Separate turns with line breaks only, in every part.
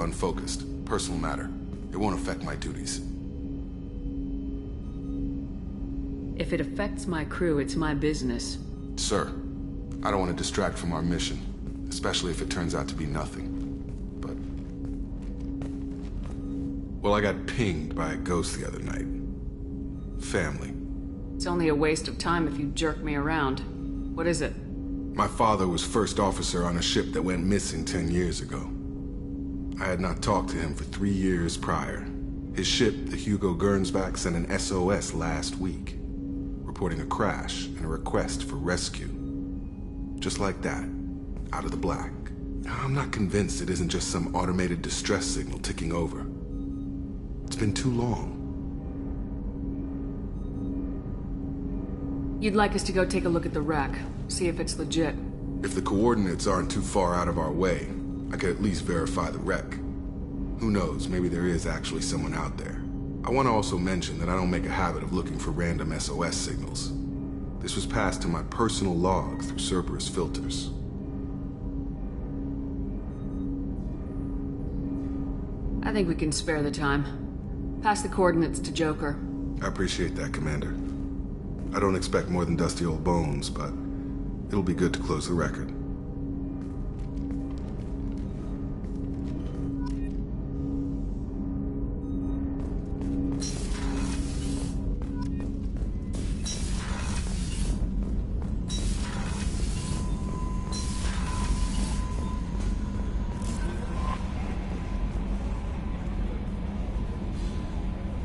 little unfocused. Personal matter. It won't affect my duties.
If it affects my crew, it's my business.
Sir, I don't want to distract from our mission, especially if it turns out to be nothing. But... well, I got pinged by a ghost the other night. Family.
It's only a waste of time if you jerk me around. What is it?
My father was first officer on a ship that went missing 10 years ago. I had not talked to him for 3 years prior. His ship, the Hugo Gernsback, sent an SOS last week, reporting a crash and a request for rescue. Just like that, out of the black. I'm not convinced it isn't just some automated distress signal ticking over. It's been too long.
You'd like us to go take a look at the wreck, see if it's legit.
If the coordinates aren't too far out of our way, I could at least verify the wreck. Who knows, maybe there is actually someone out there. I want to also mention that I don't make a habit of looking for random SOS signals. This was passed to my personal log through Cerberus filters.
I think we can spare the time. Pass the coordinates to Joker.
I appreciate that, Commander. I don't expect more than dusty old bones, but it'll be good to close the record.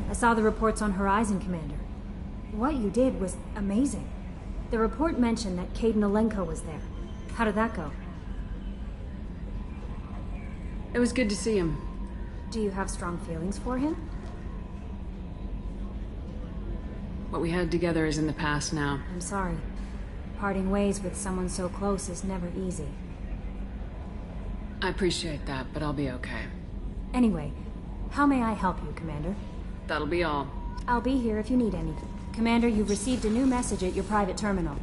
I saw the reports on Horizon, Commander. What you did was amazing. The report mentioned that Kaidan Alenko was there. How did that go?
It was good to see him.
Do you have strong feelings for him?
What we had together is in the past now.
I'm sorry. Parting ways with someone so close is never easy.
I appreciate that, but I'll be okay.
Anyway, how may I help you, Commander?
That'll be all.
I'll be here if you need anything. Commander, you've received a new message at your private terminal.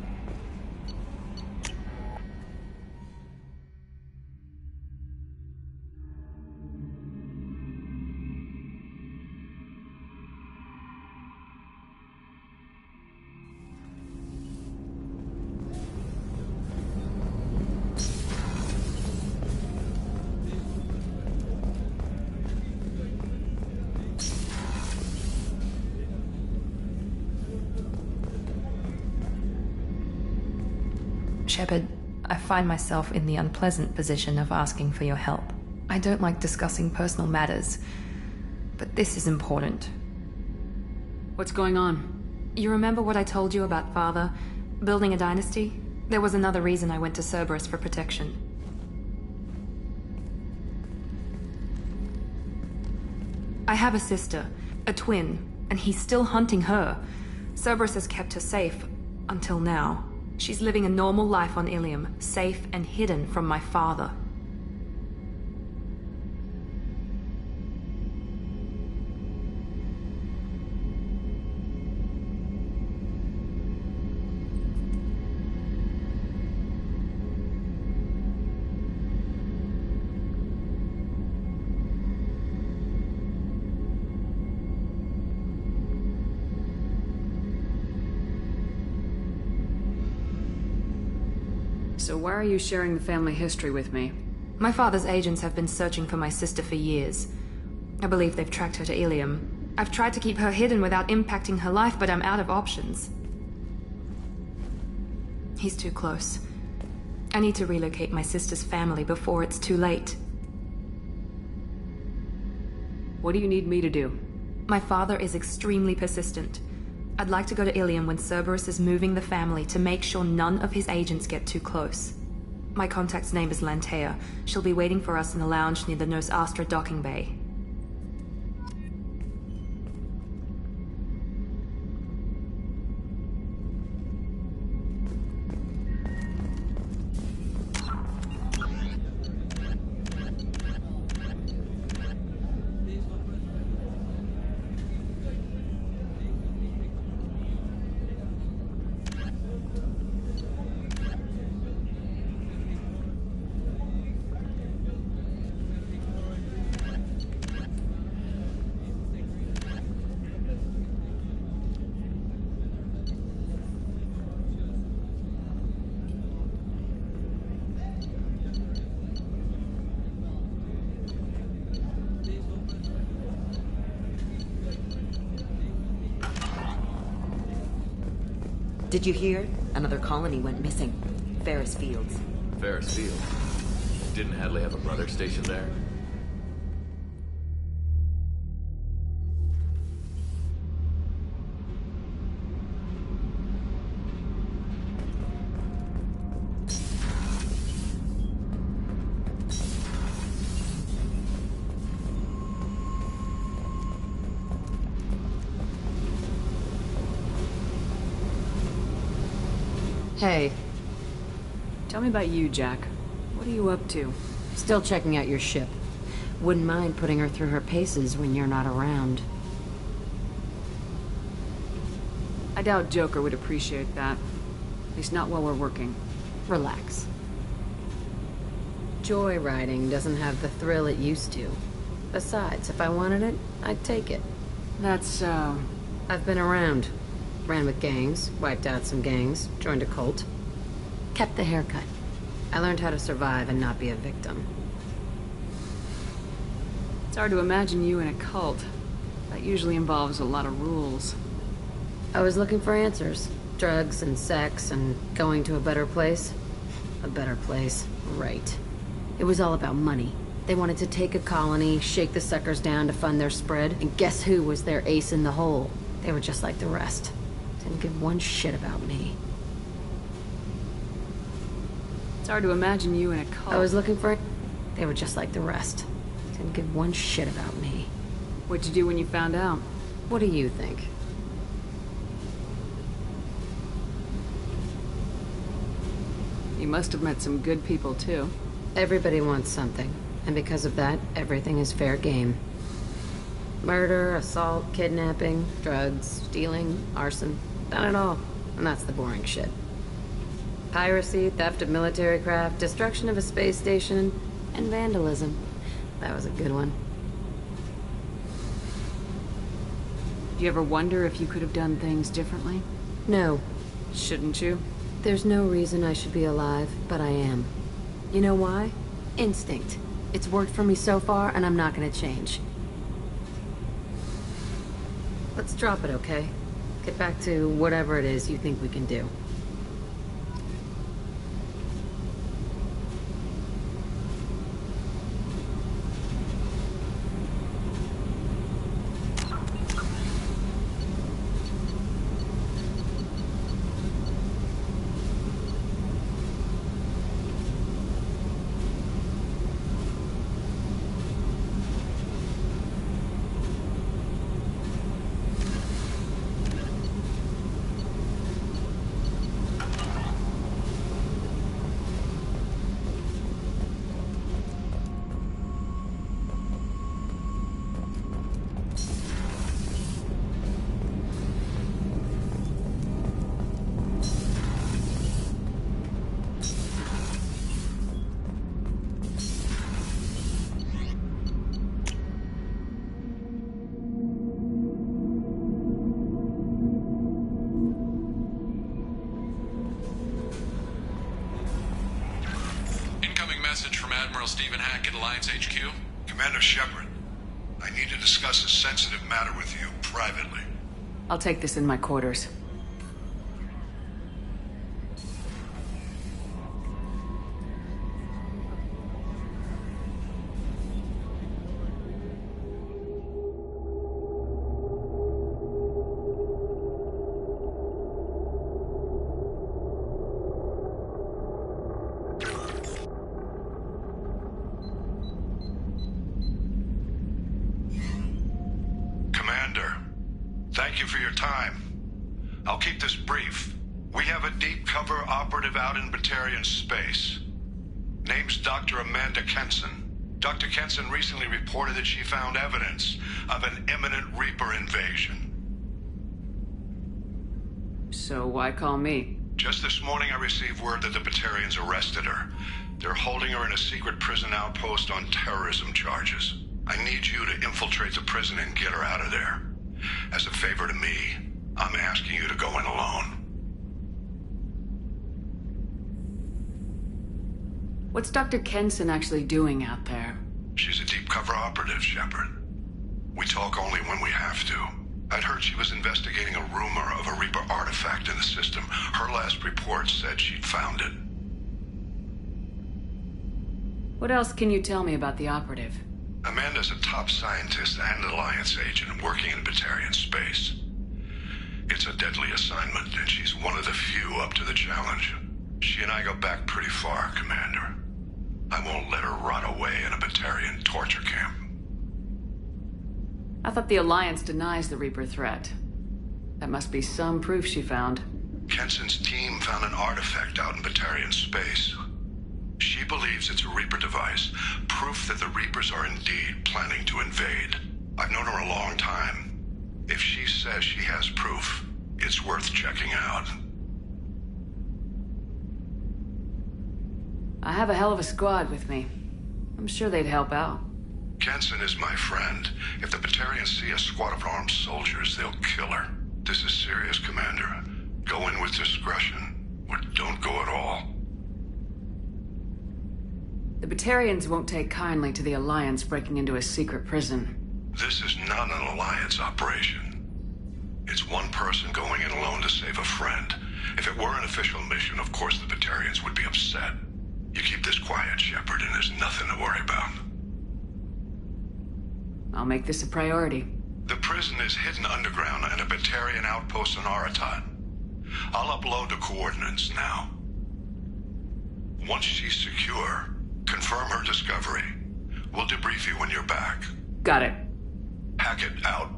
Shepard, I find myself in the unpleasant position of asking for your help. I don't like discussing personal matters, but this is important.
What's going on?
You remember what I told you about Father? Building a dynasty? There was another reason I went to Cerberus for protection. I have a sister, a twin, and he's still hunting her. Cerberus has kept her safe, until now. She's living a normal life on Ilium, safe and hidden from my father.
So why are you sharing the family history with me?
My father's agents have been searching for my sister for years. I believe they've tracked her to Ilium. I've tried to keep her hidden without impacting her life, but I'm out of options. He's too close. I need to relocate my sister's family before it's too late.
What do you need me to do?
My father is extremely persistent. I'd like to go to Ilium when Cerberus is moving the family to make sure none of his agents get too close. My contact's name is Lantea. She'll be waiting for us in the lounge near the Nos Astra docking bay.
Did you hear? Another colony went missing. Ferris Fields.
Ferris Field. Didn't Hadley have a brother stationed there?
Hey,
Tell me about you, Jack. What are you up to?
still checking out your ship. Wouldn't mind putting her through her paces when you're not around.
I doubt Joker would appreciate that. At least not while we're working.
Relax. Joyriding doesn't have the thrill it used to. Besides, if I wanted it, I'd take it.
That's so...
I've been around. Ran with gangs, wiped out some gangs, joined a cult. Kept the haircut. I learned how to survive and not be a victim.
It's hard to imagine you in a cult. That usually involves a lot of rules.
I was looking for answers. Drugs and sex and going to a better place. A better place, right. It was all about money. They wanted to take a colony, shake the suckers down to fund their spread, and guess who was their ace in the hole? They were just like the rest. Didn't give one shit about me.
It's hard to imagine you in a cult.
I was looking for... They were just like the rest. Didn't give one shit about me.
What'd you do when you found out?
What do you think?
You must have met some good people, too.
Everybody wants something, and because of that, everything is fair game. Murder, assault, kidnapping, drugs, stealing, arson, done it all. And that's the boring shit. Piracy, theft of military craft, destruction of a space station, and vandalism. That was a good one.
Do you ever wonder if you could have done things differently?
No,
Shouldn't you?
there's no reason I should be alive, but I am. You know why? Instinct. It's worked for me so far, and I'm not gonna change. Let's drop it, okay? Get back to whatever it is you think we can do.
Message from Admiral Stephen Hackett, Alliance HQ.
Commander Shepard, I need to discuss a sensitive matter with you privately.
I'll take this in my quarters.
Thank you for your time. I'll keep this brief. We have a deep cover operative out in Batarian space. Name's Dr. Amanda Kenson. Dr. Kenson recently reported that she found evidence of an imminent Reaper invasion.
So why call me?
Just this morning I received word that the Batarians arrested her. They're holding her in a secret prison outpost on terrorism charges. I need you to infiltrate the prison and get her out of there. As a favor to me, I'm asking you to go in alone.
What's Dr. Kenson actually doing out there?
She's a deep cover operative, Shepard. We talk only when we have to. I'd heard she was investigating a rumor of a Reaper artifact in the system. Her last report said she'd found it.
What else can you tell me about the operative?
Amanda's a top scientist and Alliance agent working in Batarian space. It's a deadly assignment, and she's one of the few up to the challenge. She and I go back pretty far, Commander. I won't let her rot away in a Batarian torture camp.
I thought the Alliance denies the Reaper threat. That must be some proof she found.
Kenson's team found an artifact out in Batarian space. She believes it's a Reaper device, proof that the Reapers are indeed planning to invade. I've known her a long time. If she says she has proof, it's worth checking out.
I have a hell of a squad with me. I'm sure they'd help out.
Kenson is my friend. If the Batarians see a squad of armed soldiers, they'll kill her. This is serious, Commander. Go in with discretion, or don't go at all.
The Batarians won't take kindly to the Alliance breaking into a secret prison.
This is not an Alliance operation. It's one person going in alone to save a friend. If it were an official mission, of course the Batarians would be upset. You keep this quiet, Shepard, and there's nothing to worry about.
I'll make this a priority.
The prison is hidden underground in a Batarian outpost on Aratat. I'll upload the coordinates now. Once she's secure, confirm her discovery. We'll debrief you when you're back.
Got it.
Hackett out.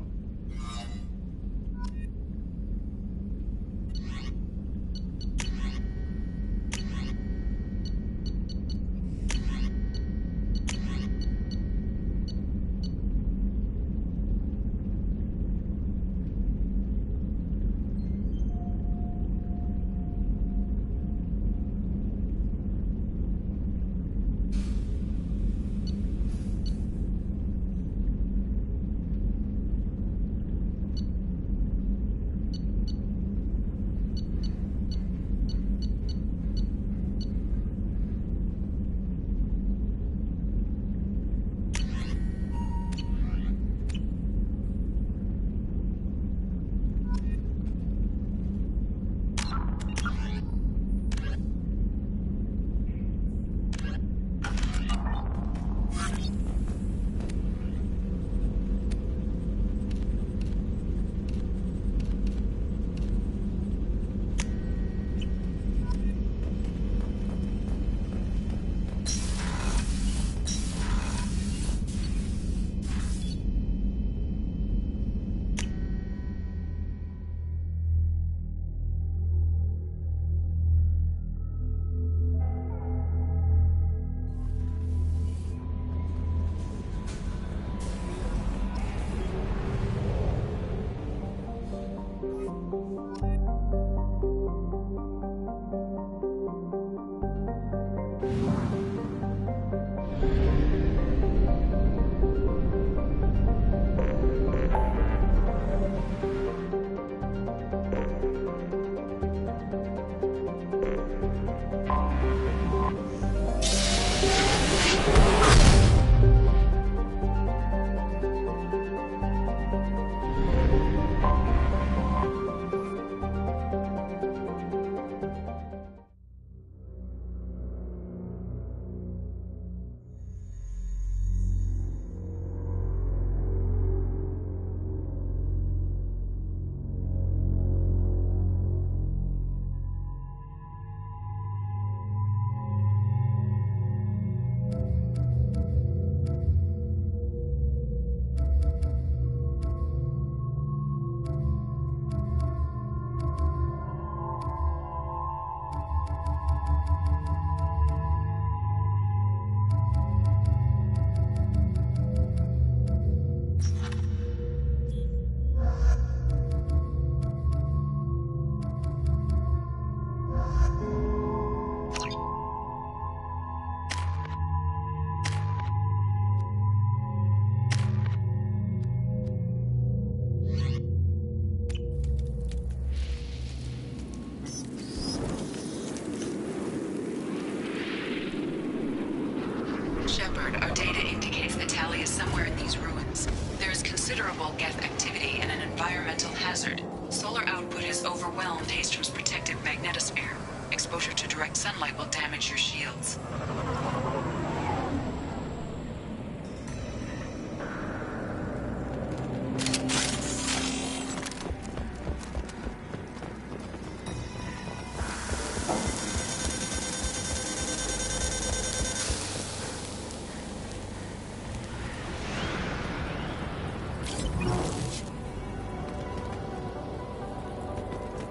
Shepard, our data indicates that Tali is somewhere in these ruins. There is considerable Geth activity and an environmental hazard. Solar output has overwhelmed Haystrom's protective magnetosphere. Exposure to direct sunlight will damage your shields.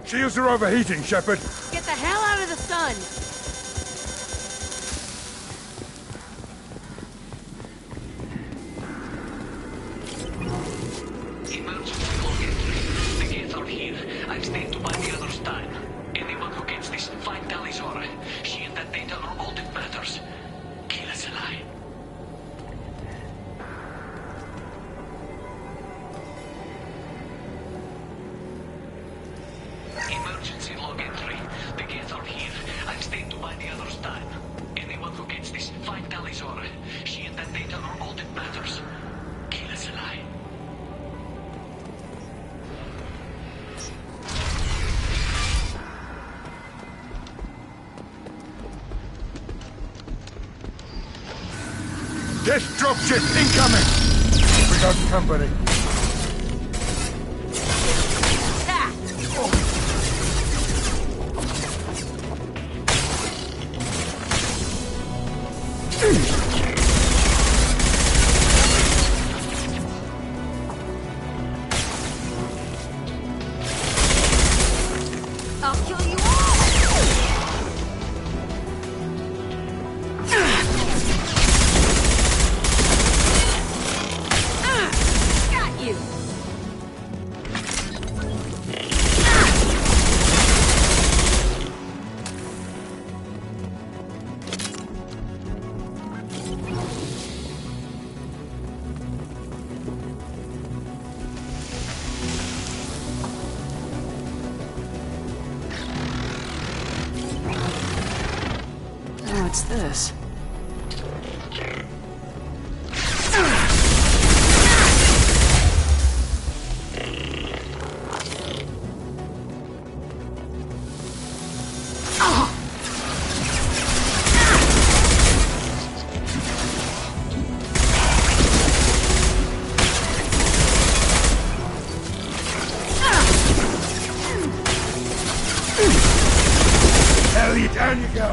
Shields are overheating, Shepard.
Get the hell out of the sun!
Emergency log entry. The gates are here. I've stayed to buy the others time. Anyone who gets this, find Talizora. She and that data are all that matters. Kill us alive. Emergency log entry. The gates are here. I've stayed to buy the others time. Anyone who gets this, find Talizora. She and that data are all that matters. Kill us alive.
Yes, dropship incoming! We got company.
I'll kill you all! Got you!
What's this?
Ellie, down you go!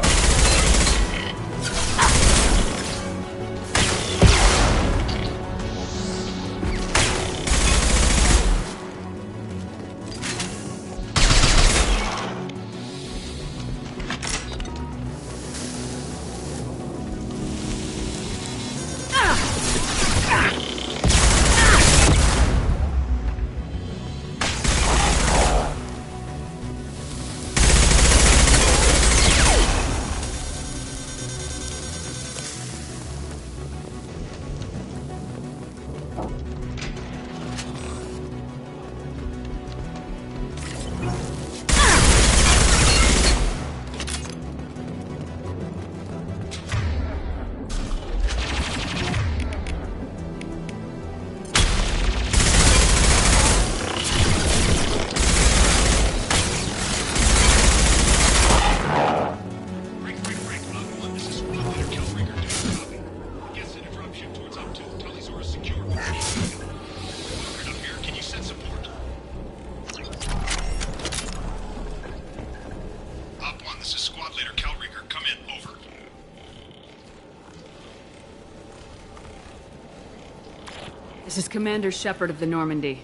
This is Commander Shepard of the Normandy.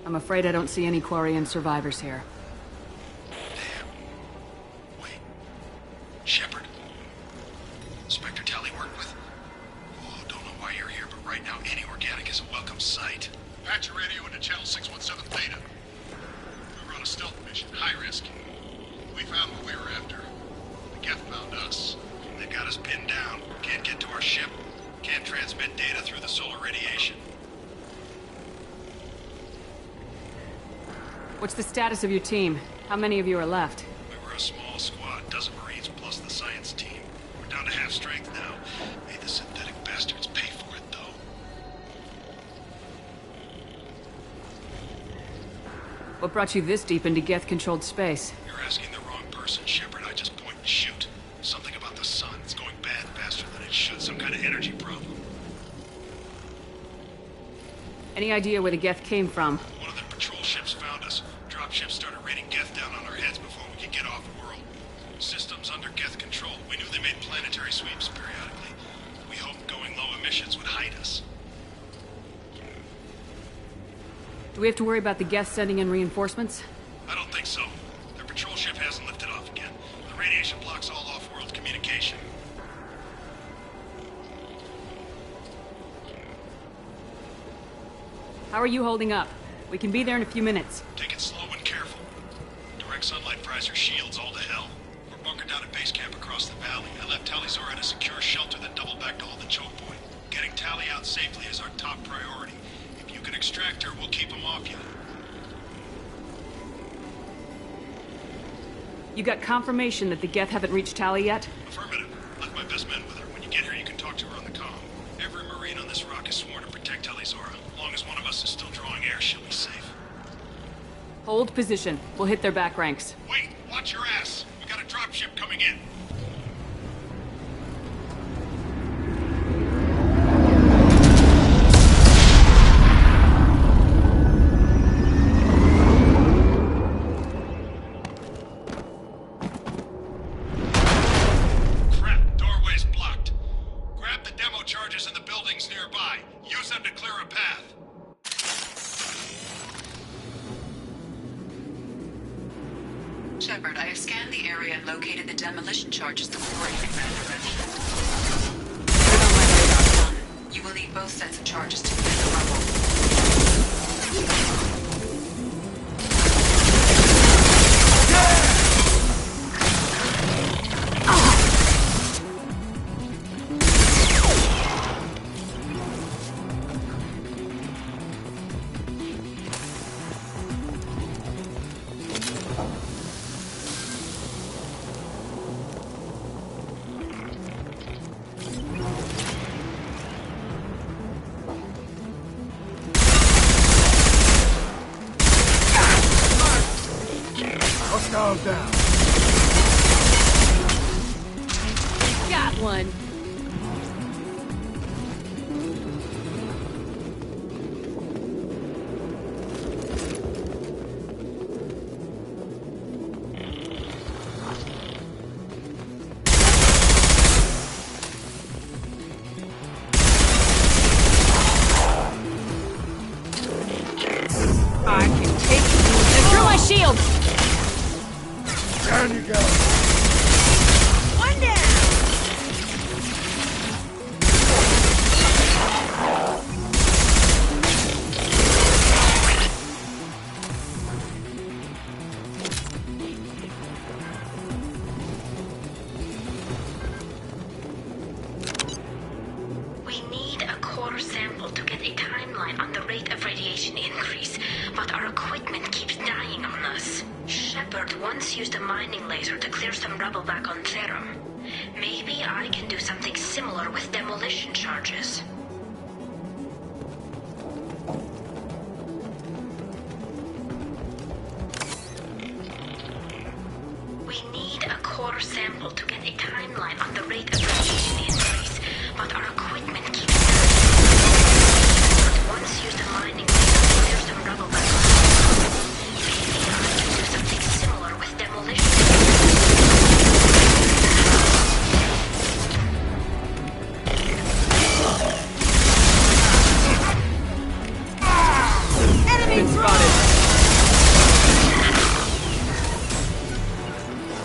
I'm afraid I don't see any Quarian survivors here.
Damn. Wait. Shepard? Inspector Tally worked with? Oh, don't know why you're here, but right now any organic is a welcome sight.
Patch your radio into channel 617 Theta. We were on a stealth mission, high risk. We found what we were after. The Geth found us.
They got us pinned down. Can't get to our ship. Can't transmit data through the solar radiation.
What's the status of your team? How many of you are left?
We were a small squad, dozen Marines plus the science team. We're down to half strength now. Made the synthetic bastards pay for it, though.
What brought you this deep into Geth-controlled space?
You're asking the wrong person, Shepard. I just point and shoot. Something about the sun. It's going bad faster than it should. Some kind of energy problem.
Any idea where the Geth came from?
One of the patrol ships found us. Dropships started raining Geth down on our heads before we could get off-world. Systems under Geth control. We knew they made planetary sweeps periodically. We hoped going low emissions would hide us.
Do we have to worry about the Geth sending in reinforcements?
I don't think so. Their patrol ship hasn't lifted off again. The radiation blocks all off-world communication.
How are you holding up? We can be there in a few minutes.
Take it slow and careful. Direct sunlight fries our shields all to hell. We're bunkered down at base camp across the valley. I left Tali'Zorah at a secure shelter that doubled back to hold the choke point. Getting Tali out safely is our top priority. If you can extract her, we'll keep him off you.
You got confirmation that the Geth haven't reached Tali yet?
Affirmative. Left my best men with her. When you get here, you can talk to her on the comm. Every Marine on this rock is sworn to protect Tali'Zorah. As long as one of us is still drawing air, she'll be safe.
Hold position. We'll hit their back ranks.
Wait! Watch your ass! We got a dropship coming in! Crap! Doorway's blocked. Grab the demo charges in the buildings nearby. Use them to clear a path.
Shepard, I have scanned the area and located the demolition charges the Corporation Commander mentioned.
Put it on my radar.
You will need both sets of charges to clear the rubble.
Calm down.
Got one.
I can take it. Through my shield!
Down you go.
One down.
We need a core sample to get a timeline on the rate of radiation increase, but our equipment keeps dying on us. Shepard once used a mining laser to clear some rubble back on Therum. Maybe I can do something similar with demolition charges. We need a core sample to get a timeline on the rate of radiation increase, but our equipment keeps dying. Shepard once used a mining laser to clear some rubble back on Therum. Maybe I can do something similar with demolition.
Been spotted.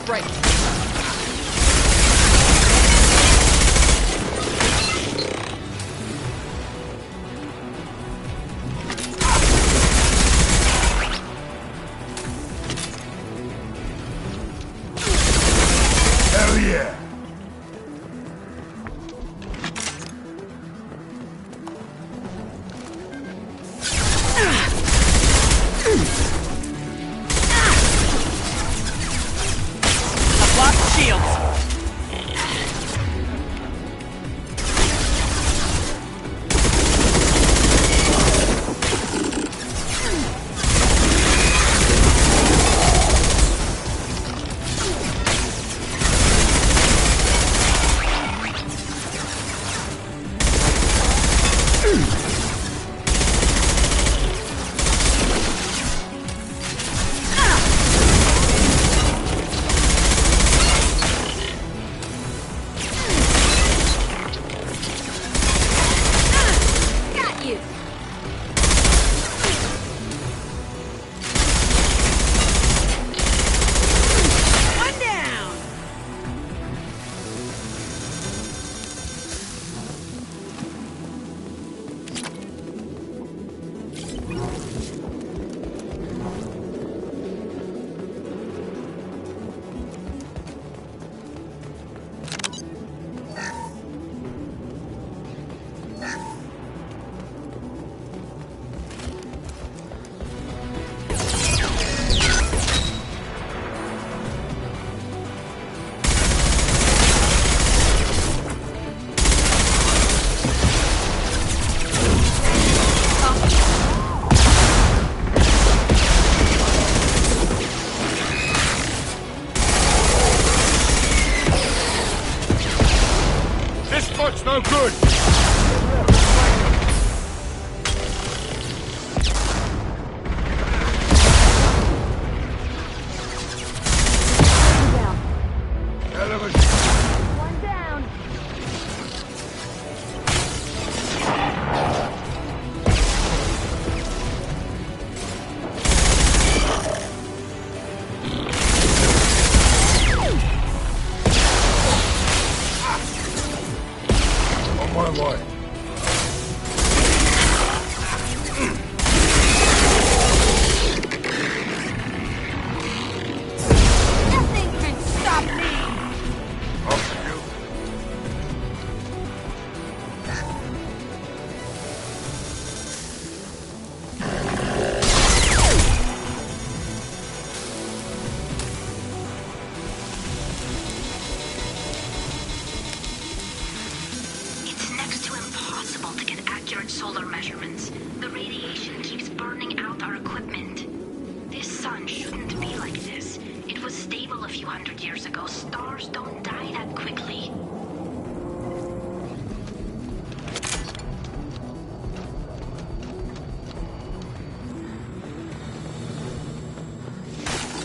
Right.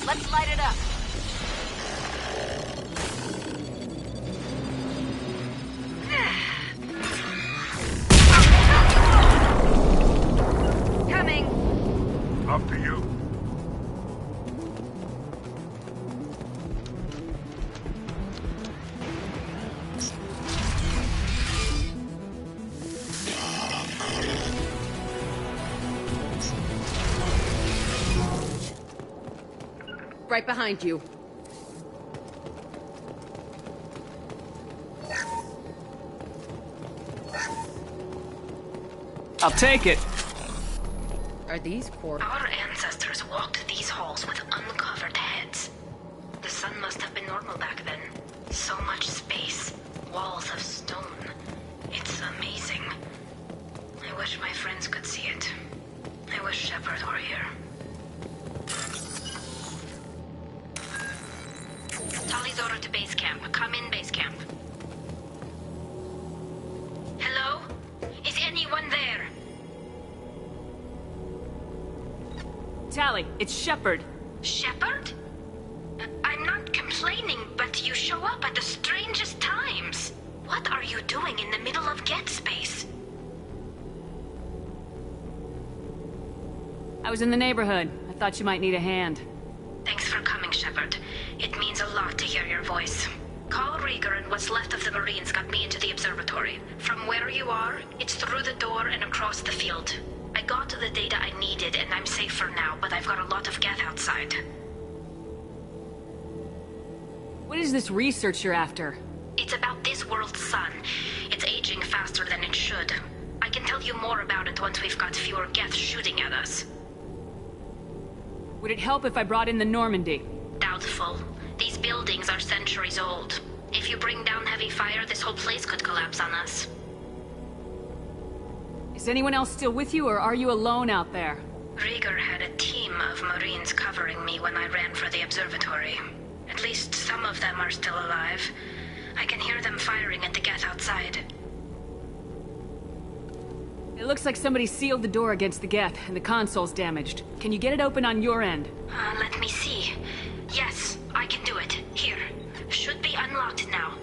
Let's light it up. Coming.
Up to you.
Right behind you.
I'll take it.
Are these quarters?
Our ancestors walked these halls with uncovered heads. The sun must have been normal back then. So much space. Walls of stone. It's amazing. I wish my friends could see it. I wish Shepard were here. Tali's order to base camp. Come in, base camp. Hello? Is anyone there?
Tali, it's Shepard.
Shepard? I'm not complaining, but you show up at the strangest times. What are you doing in the middle of Get Space?
I was in the neighborhood. I thought you might need a hand.
Thanks for coming, Shepard. It means a lot to hear your voice. Call Rieger and what's left of the Marines got me into the observatory. From where you are, it's through the door and across the field. I got to the data I needed and I'm safe for now, but I've got a lot of Geth outside.
What is this research you're after?
It's about this world's sun. It's aging faster than it should. I can tell you more about it once we've got fewer Geth shooting at us.
Would it help if I brought in the Normandy?
Doubtful. These buildings are centuries old. If you bring down heavy fire, this whole place could collapse on us.
Is anyone else still with you, or are you alone out there?
Rieger had a team of Marines covering me when I ran for the observatory. At least some of them are still alive. I can hear them firing at the Geth outside.
It looks like somebody sealed the door against the Geth, and the console's damaged. Can you get it open on your end?
Let me see. Yes, I can do it. Here. Should be unlocked now.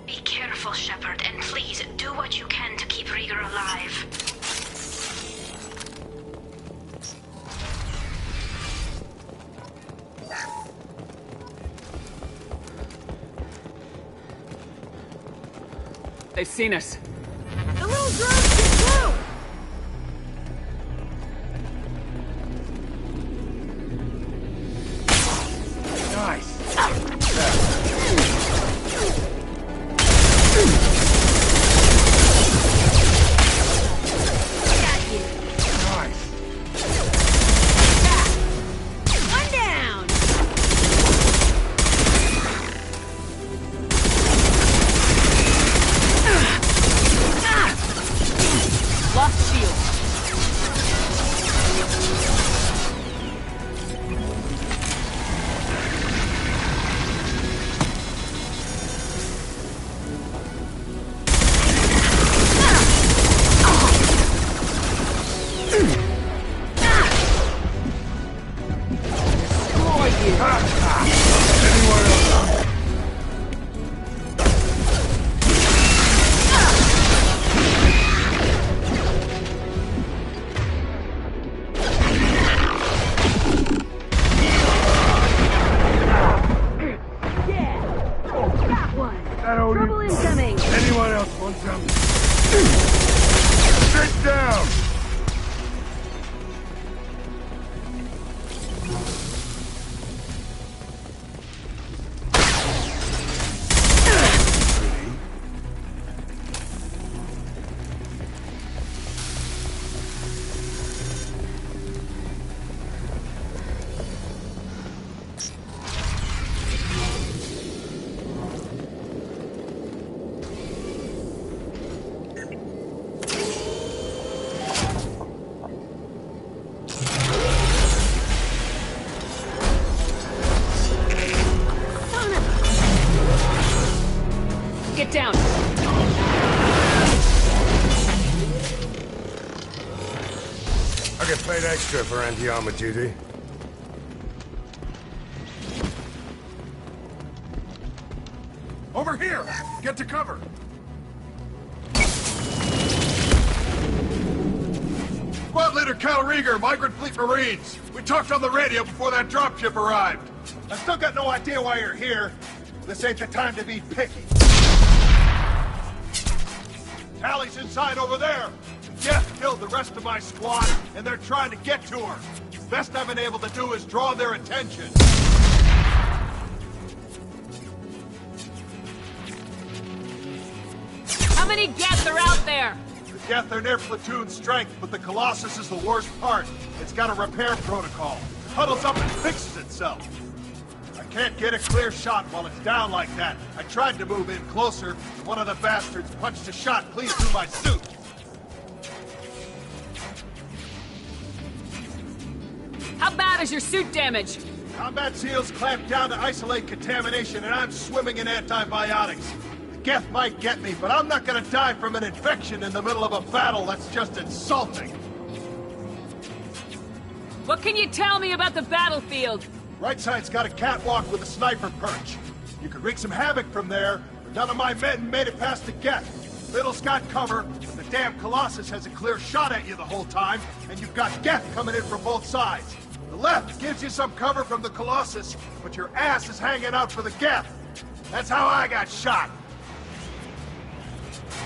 Be careful, Shepard, and please do what you can to keep Rieger alive.
They've seen us.
The little drones get through!
Nice.
One down!
Lost shield.
Trouble incoming!
Anyone else want some? Sit down!
Get down!
I get paid extra for anti-armor duty. Get to cover! Squad Leader Cal Rieger, Migrant Fleet Marines. We talked on the radio before that dropship arrived. I still got no idea why you're here. This ain't the time to be picky. Tally's inside over there. Jeff killed the rest of my squad, and they're trying to get to her. Best I've been able to do is draw their attention.
How many Geth are out there?
The Geth are near platoon strength, but the Colossus is the worst part. It's got a repair protocol. Huddles up and fixes itself. I can't get a clear shot while it's down like that. I tried to move in closer, and one of the bastards punched a shot clean through my suit.
How bad is your suit damage?
Combat SEALs clamped down to isolate contamination, and I'm swimming in antibiotics. The Geth might get me, but I'm not gonna die from an infection in the middle of a battle. That's just insulting.
What can you tell me about the battlefield?
Right side's got a catwalk with a sniper perch. You could wreak some havoc from there, but none of my men made it past the Geth. Middle's got cover, but the damn Colossus has a clear shot at you the whole time, and you've got Geth coming in from both sides. The left gives you some cover from the Colossus, but your ass is hanging out for the Geth. That's how I got shot.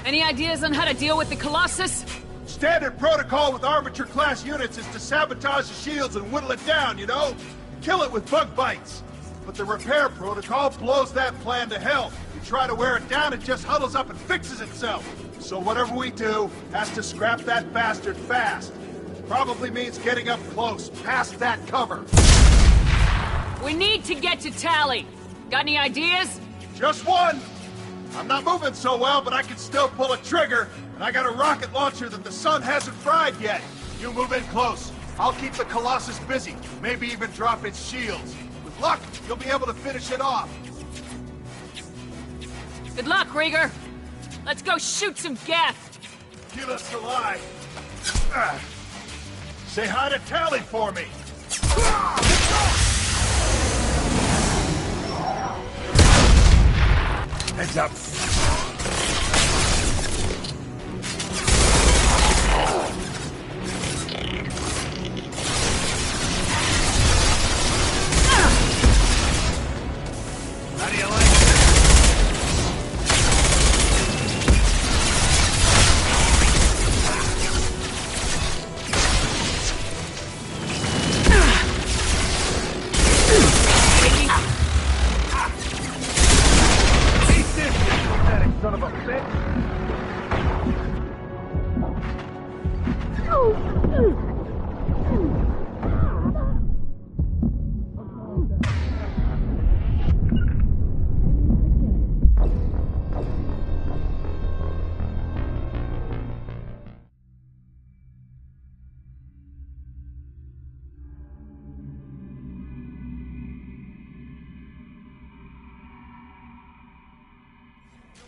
Any ideas on how to deal with the Colossus?
Standard protocol with armature-class units is to sabotage the shields and whittle it down, you know? Kill it with bug bites. But the repair protocol blows that plan to hell. You try to wear it down, it just huddles up and fixes itself. So whatever we do has to scrap that bastard fast. Probably means getting up close, past that cover.
We need to get to Tally. Got any ideas?
Just one. I'm not moving so well, but I can still pull a trigger, and I got a rocket launcher that the sun hasn't fried yet. You move in close. I'll keep the Colossus busy, maybe even drop its shields. With luck, you'll be able to finish it off.
Good luck, Rieger. Let's go shoot some Geth.
Kila Salai. Say hi to Tally for me. Heads up. How do you like it? Son of a bitch!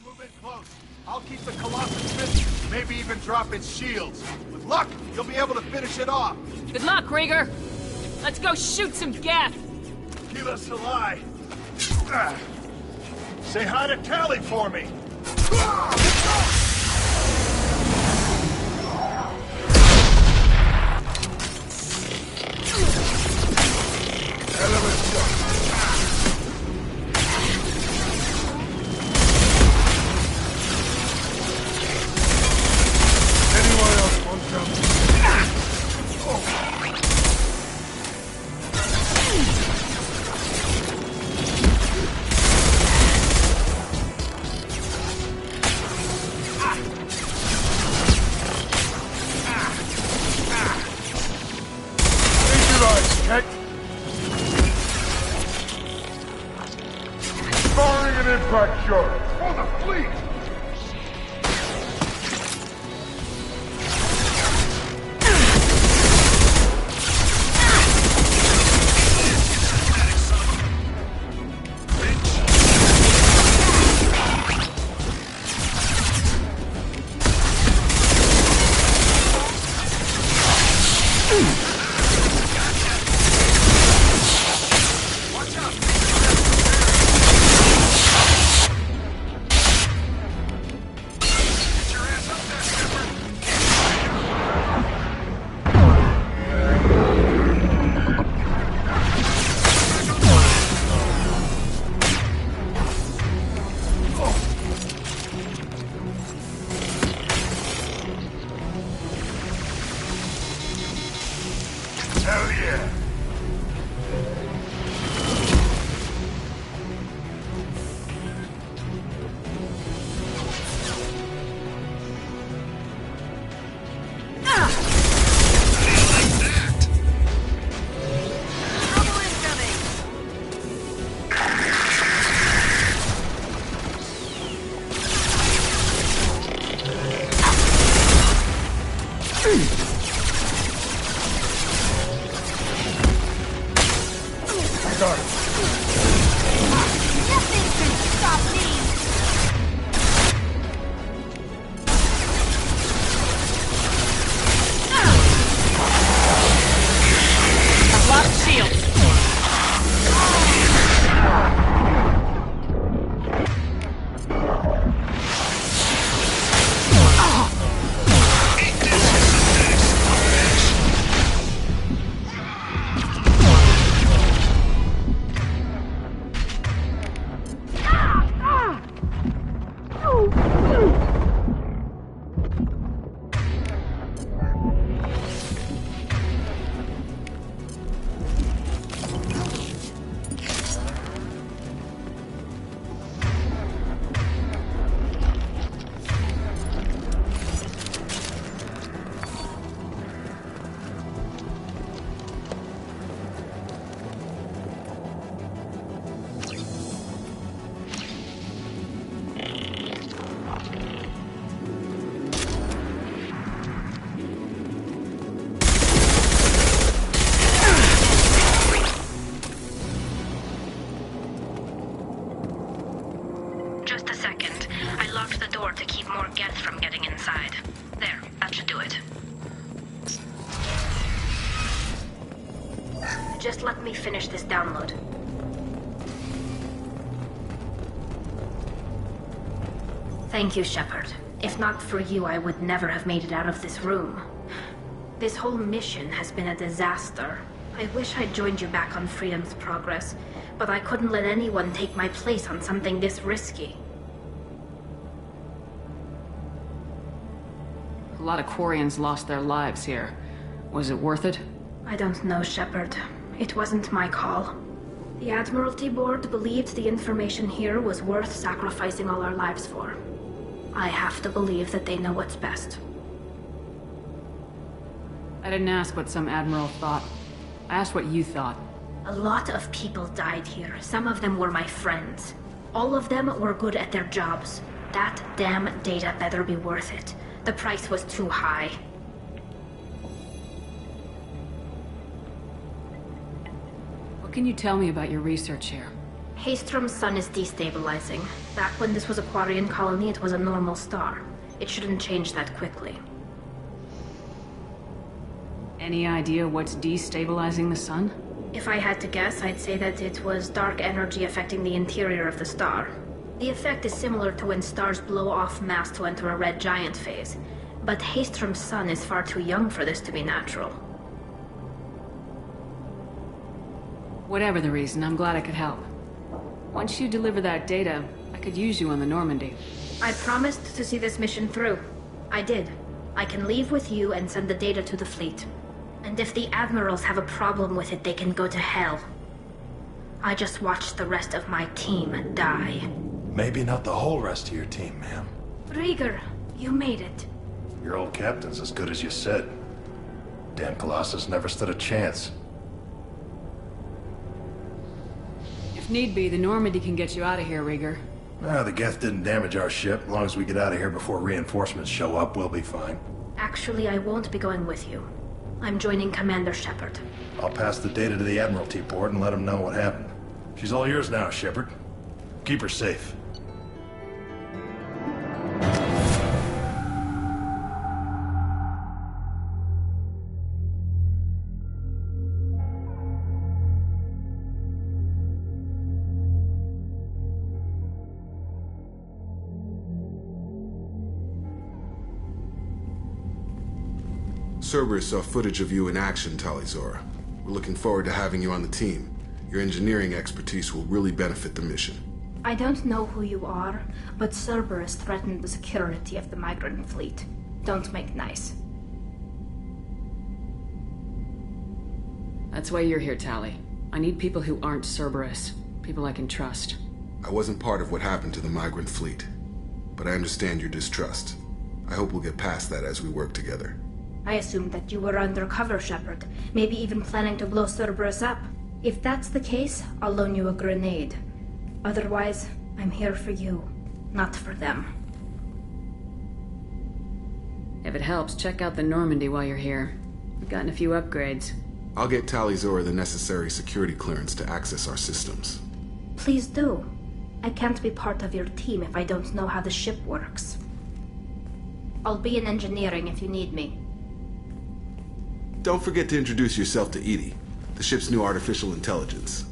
Move in close. I'll keep the Colossus busy, maybe even drop its shields. With luck, you'll be able to finish it off.
Good luck, Rieger. Let's go shoot some Geth.
Kila Salai. Say hi to Tally for me. Element shot. Firing an impact shot for the fleet!
Hell yeah!
Just a second. I locked the door to keep more Geth from getting inside. There, that should do it. Just let me finish this download. Thank you, Shepard. If not for you, I would never have made it out of this room. This whole mission has been a disaster. I wish I'd joined you back on Freedom's Progress, but I couldn't let anyone take my place on something this risky.
A lot of Quarians lost their lives here. Was it worth it?
I don't know, Shepard. It wasn't my call. The Admiralty Board believed the information here was worth sacrificing all our lives for. I have to believe that they know what's best.
I didn't ask what some admiral thought. I asked what you thought.
A lot of people died here. Some of them were my friends. All of them were good at their jobs. That damn data better be worth it. The price was too high.
What can you tell me about your research here?
Haystrom's sun is destabilizing. Back when this was a Quarian colony, it was a normal star. It shouldn't change that quickly.
Any idea what's destabilizing the sun?
If I had to guess, I'd say that it was dark energy affecting the interior of the star. The effect is similar to when stars blow off mass to enter a red giant phase. But Haystrom's sun is far too young for this to be natural.
Whatever the reason, I'm glad I could help. Once you deliver that data, I could use you on the Normandy.
I promised to see this mission through. I did. I can leave with you and send the data to the fleet. And if the admirals have a problem with it, they can go to hell. I just watched the rest of my team die.
Maybe not the whole rest of your team, ma'am.
Rieger, you made it.
Your old captain's as good as you said. Damn Colossus never stood a chance.
If need be, the Normandy can get you out of here, Rieger.
The Geth didn't damage our ship. As long as we get out of here before reinforcements show up, we'll be fine.
Actually, I won't be going with you. I'm joining Commander Shepard.
I'll pass the data to the Admiralty Board and let them know what happened. She's all yours now, Shepard. Keep her safe.
Cerberus saw footage of you in action, Tali'Zorah. We're looking forward to having you on the team. Your engineering expertise will really benefit the mission.
I don't know who you are, but Cerberus threatened the security of the migrant fleet. Don't make nice.
That's why you're here, Tali. I need people who aren't Cerberus. People I can trust.
I wasn't part of what happened to the migrant fleet, but I understand your distrust. I hope we'll get past that as we work together.
I assumed that you were undercover, Shepard. Maybe even planning to blow Cerberus up. If that's the case, I'll loan you a grenade. Otherwise, I'm here for you, not for them.
If it helps, check out the Normandy while you're here. We've gotten a few upgrades.
I'll get Tali-Zora the necessary security clearance to access our systems.
Please do. I can't be part of your team if I don't know how the ship works. I'll be in engineering if you need me.
Don't forget to introduce yourself to EDI, the ship's new artificial intelligence.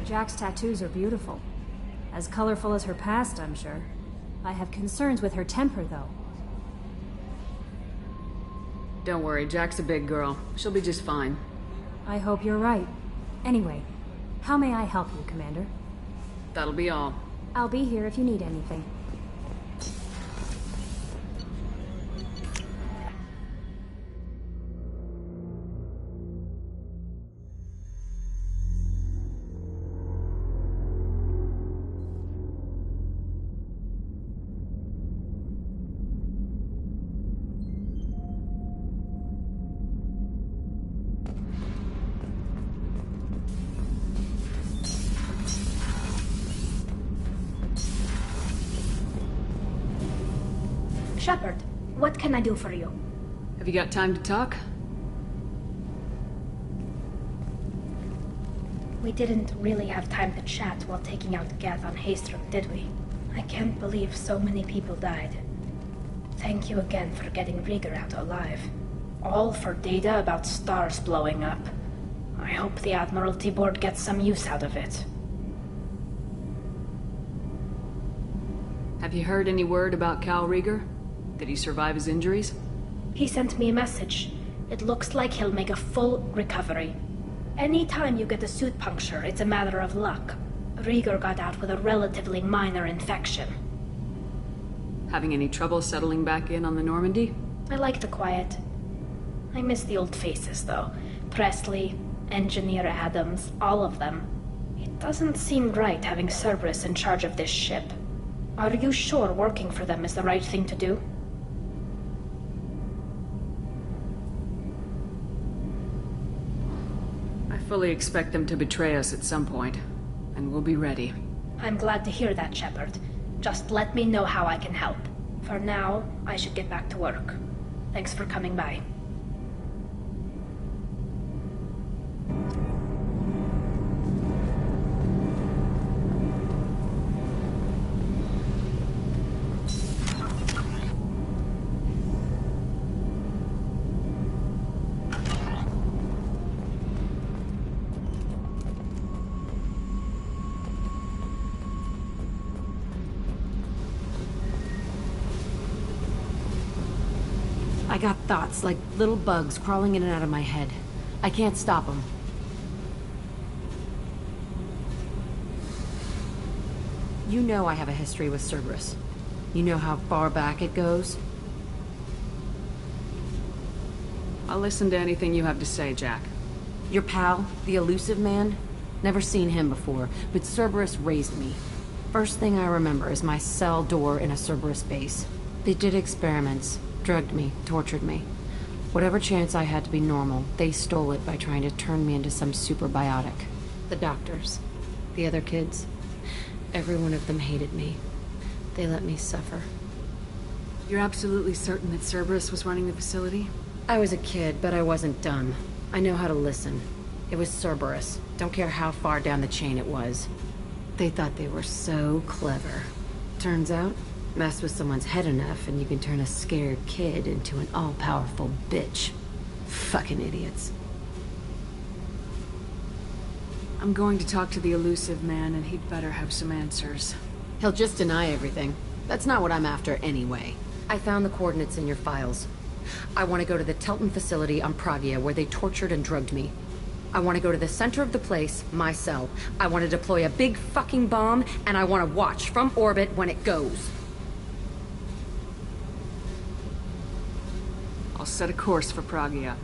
Jack's tattoos are beautiful. As colorful as her past, I'm sure. I have concerns with her temper, though.
Don't worry, Jack's a big girl. She'll be just fine.
I hope you're right. Anyway, how may I help you, Commander?
That'll be all.
I'll be here if you need anything.
Shepard, what can I do for you?
Have you got time to talk?
We didn't really have time to chat while taking out Geth on Haestrom, did we? I can't believe so many people died. Thank you again for getting Rieger out alive. All for data about stars blowing up. I hope the Admiralty Board gets some use out of it.
Have you heard any word about Cal Rieger? Did he survive his injuries?
He sent me a message. It looks like he'll make a full recovery. Anytime you get a suit puncture, it's a matter of luck. Rieger got out with a relatively minor infection.
Having any trouble settling back in on the Normandy?
I like the quiet. I miss the old faces, though. Presley, Engineer Adams, all of them. It doesn't seem right having Cerberus in charge of this ship. Are you sure working for them is the right thing to do?
I fully expect them to betray us at some point, and we'll be ready.
I'm glad to hear that, Shepard. Just let me know how I can help. For now, I should get back to work. Thanks for coming by.
I got thoughts like little bugs crawling in and out of my head. I can't stop them. You know I have a history with Cerberus. You know how far back it goes?
I'll listen to anything you have to say, Jack.
Your pal, the elusive man? Never seen him before, but Cerberus raised me. First thing I remember is my cell door in a Cerberus base. They did experiments. Drugged me, tortured me. Whatever chance I had to be normal, they stole it by trying to turn me into some superbiotic. The doctors, the other kids, every one of them hated me. They let me suffer.
You're absolutely certain that Cerberus was running the facility?
I was a kid, but I wasn't dumb. I know how to listen. It was Cerberus. Don't care how far down the chain it was. They thought they were so clever. Turns out, mess with someone's head enough and you can turn a scared kid into an all-powerful bitch. Fucking idiots.
I'm going to talk to the elusive man, and he'd better have some answers.
He'll just deny everything. That's not what I'm after anyway. I found the coordinates in your files. I want to go to the Telton facility on Pragia where they tortured and drugged me. I want to go to the center of the place, my cell. I want to deploy a big fucking bomb, and I want to watch from orbit when it goes.
I'll set a course for Pragia.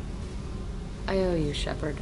I owe you, Shepard.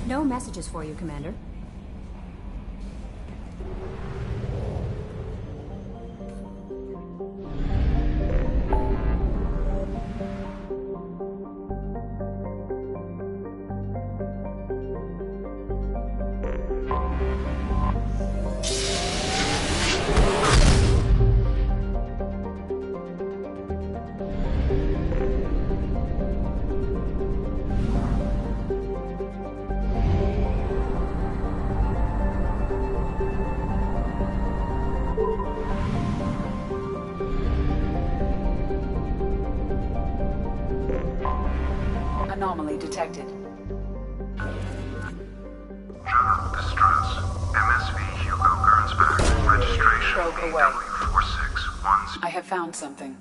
No messages for you, Commander.
Anomaly detected.
General distress. MSV Hugo Gernsback. Registration
Probe away.
BW4610.
I have found something.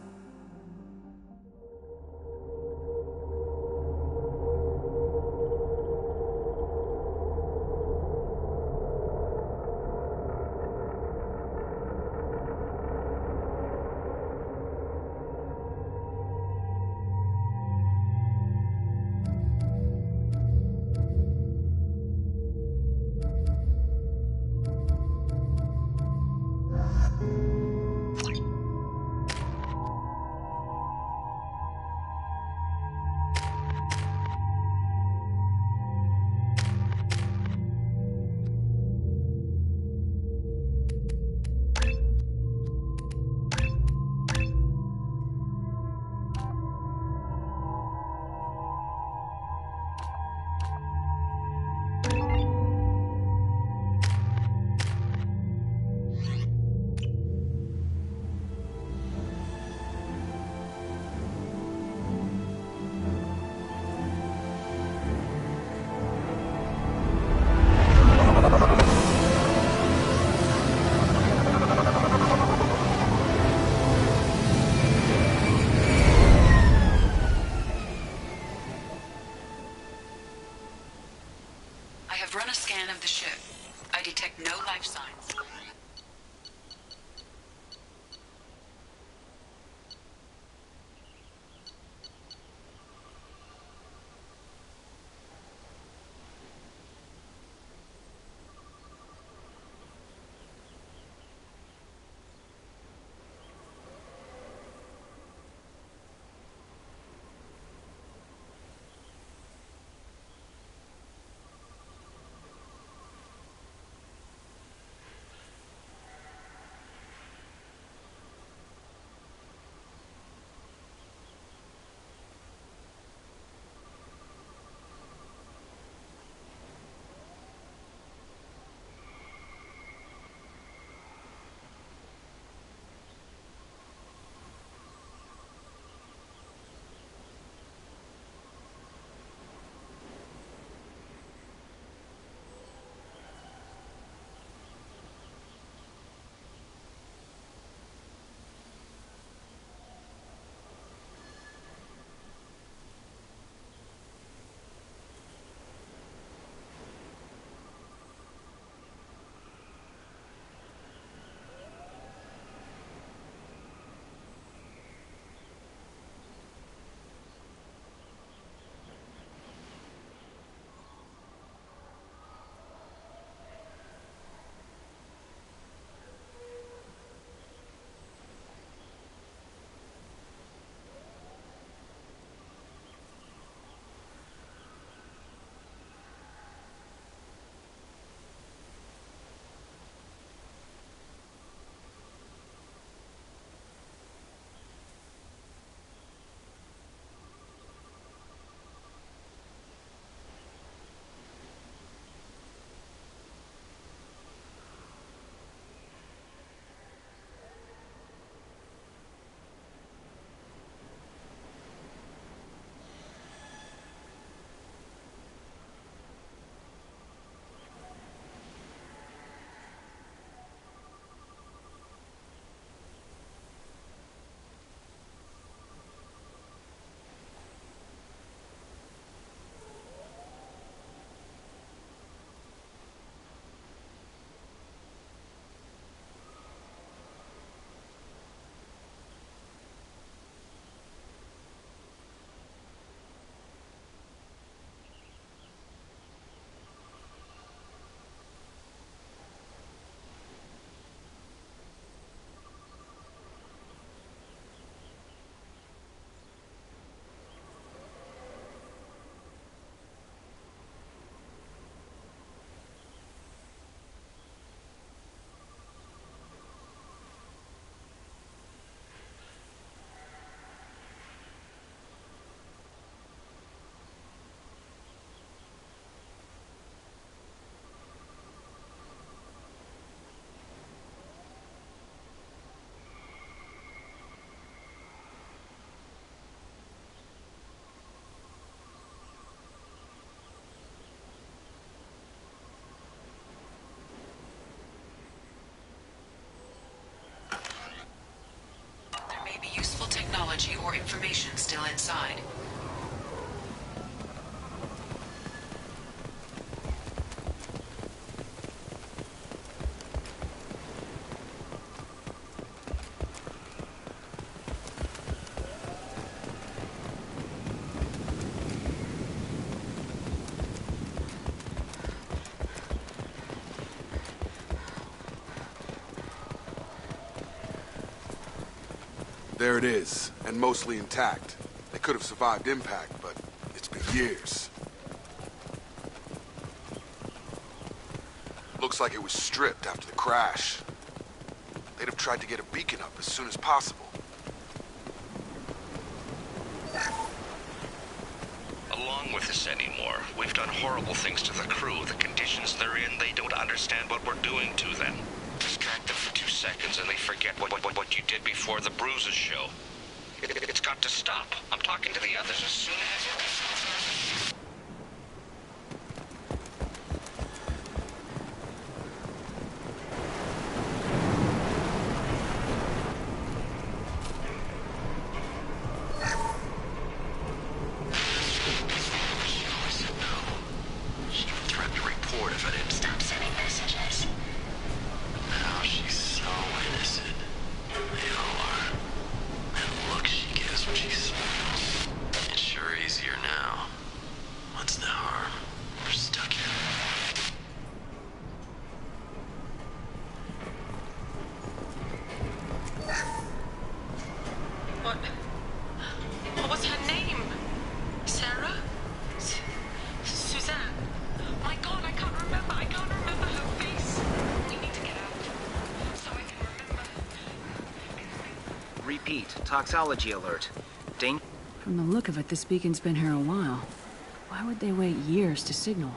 I have run a scan of the ship. I detect no life signs. technology or information still inside.
There it is, and mostly intact. They could have survived impact, but it's been years. Looks like it was stripped after the crash. They'd have tried to get a beacon up as soon as possible.
Along with this anymore. We've done horrible things to the crew. The conditions they're in, they don't understand what we're doing to them. Distract them for 2 seconds and they forget what you did before the bruises show. It's got to stop. I'm talking to the others as soon as... She threatened to report if I didn't...
Stop sending messages.
Now she's so innocent. They all are. And the look she gives when she smiles. It's sure easier now. What's the harm? We're stuck here.
What was her name? Sarah? Suzanne? My God, I can't remember. I can't remember her face. We need to get out. So I can remember.
Repeat. Toxology alert.
From the look of it, this beacon's been here a while. Why would they wait years to signal?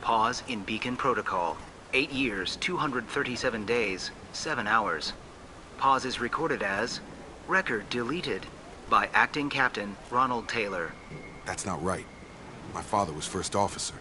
Pause in beacon protocol. 8 years, 237 days, 7 hours. Pause is recorded as record deleted by Acting Captain Ronald Taylor.
That's not right. My father was first officer.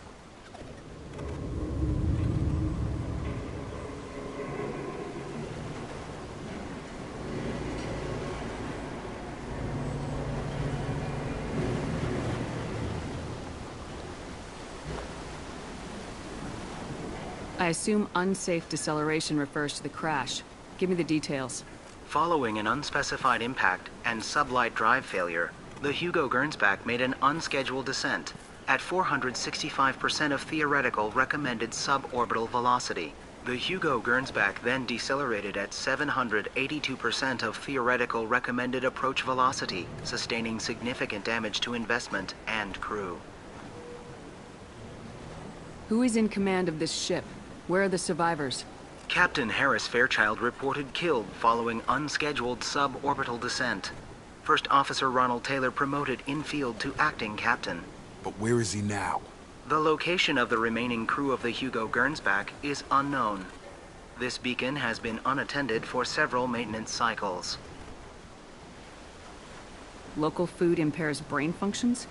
I assume unsafe deceleration refers to the crash. Give me the details.
Following an unspecified impact and sublight drive failure, the Hugo Gernsback made an unscheduled descent at 465% of theoretical recommended suborbital velocity. The Hugo Gernsback then decelerated at 782% of theoretical recommended approach velocity, sustaining significant damage to investment and crew.
Who is in command of this ship? Where are the survivors?
Captain Harris Fairchild reported killed following unscheduled suborbital descent. First Officer Ronald Taylor promoted in-field to acting captain.
But where is he now?
The location of the remaining crew of the Hugo Gernsback is unknown. This beacon has been unattended for several maintenance cycles.
Local food impairs brain functions?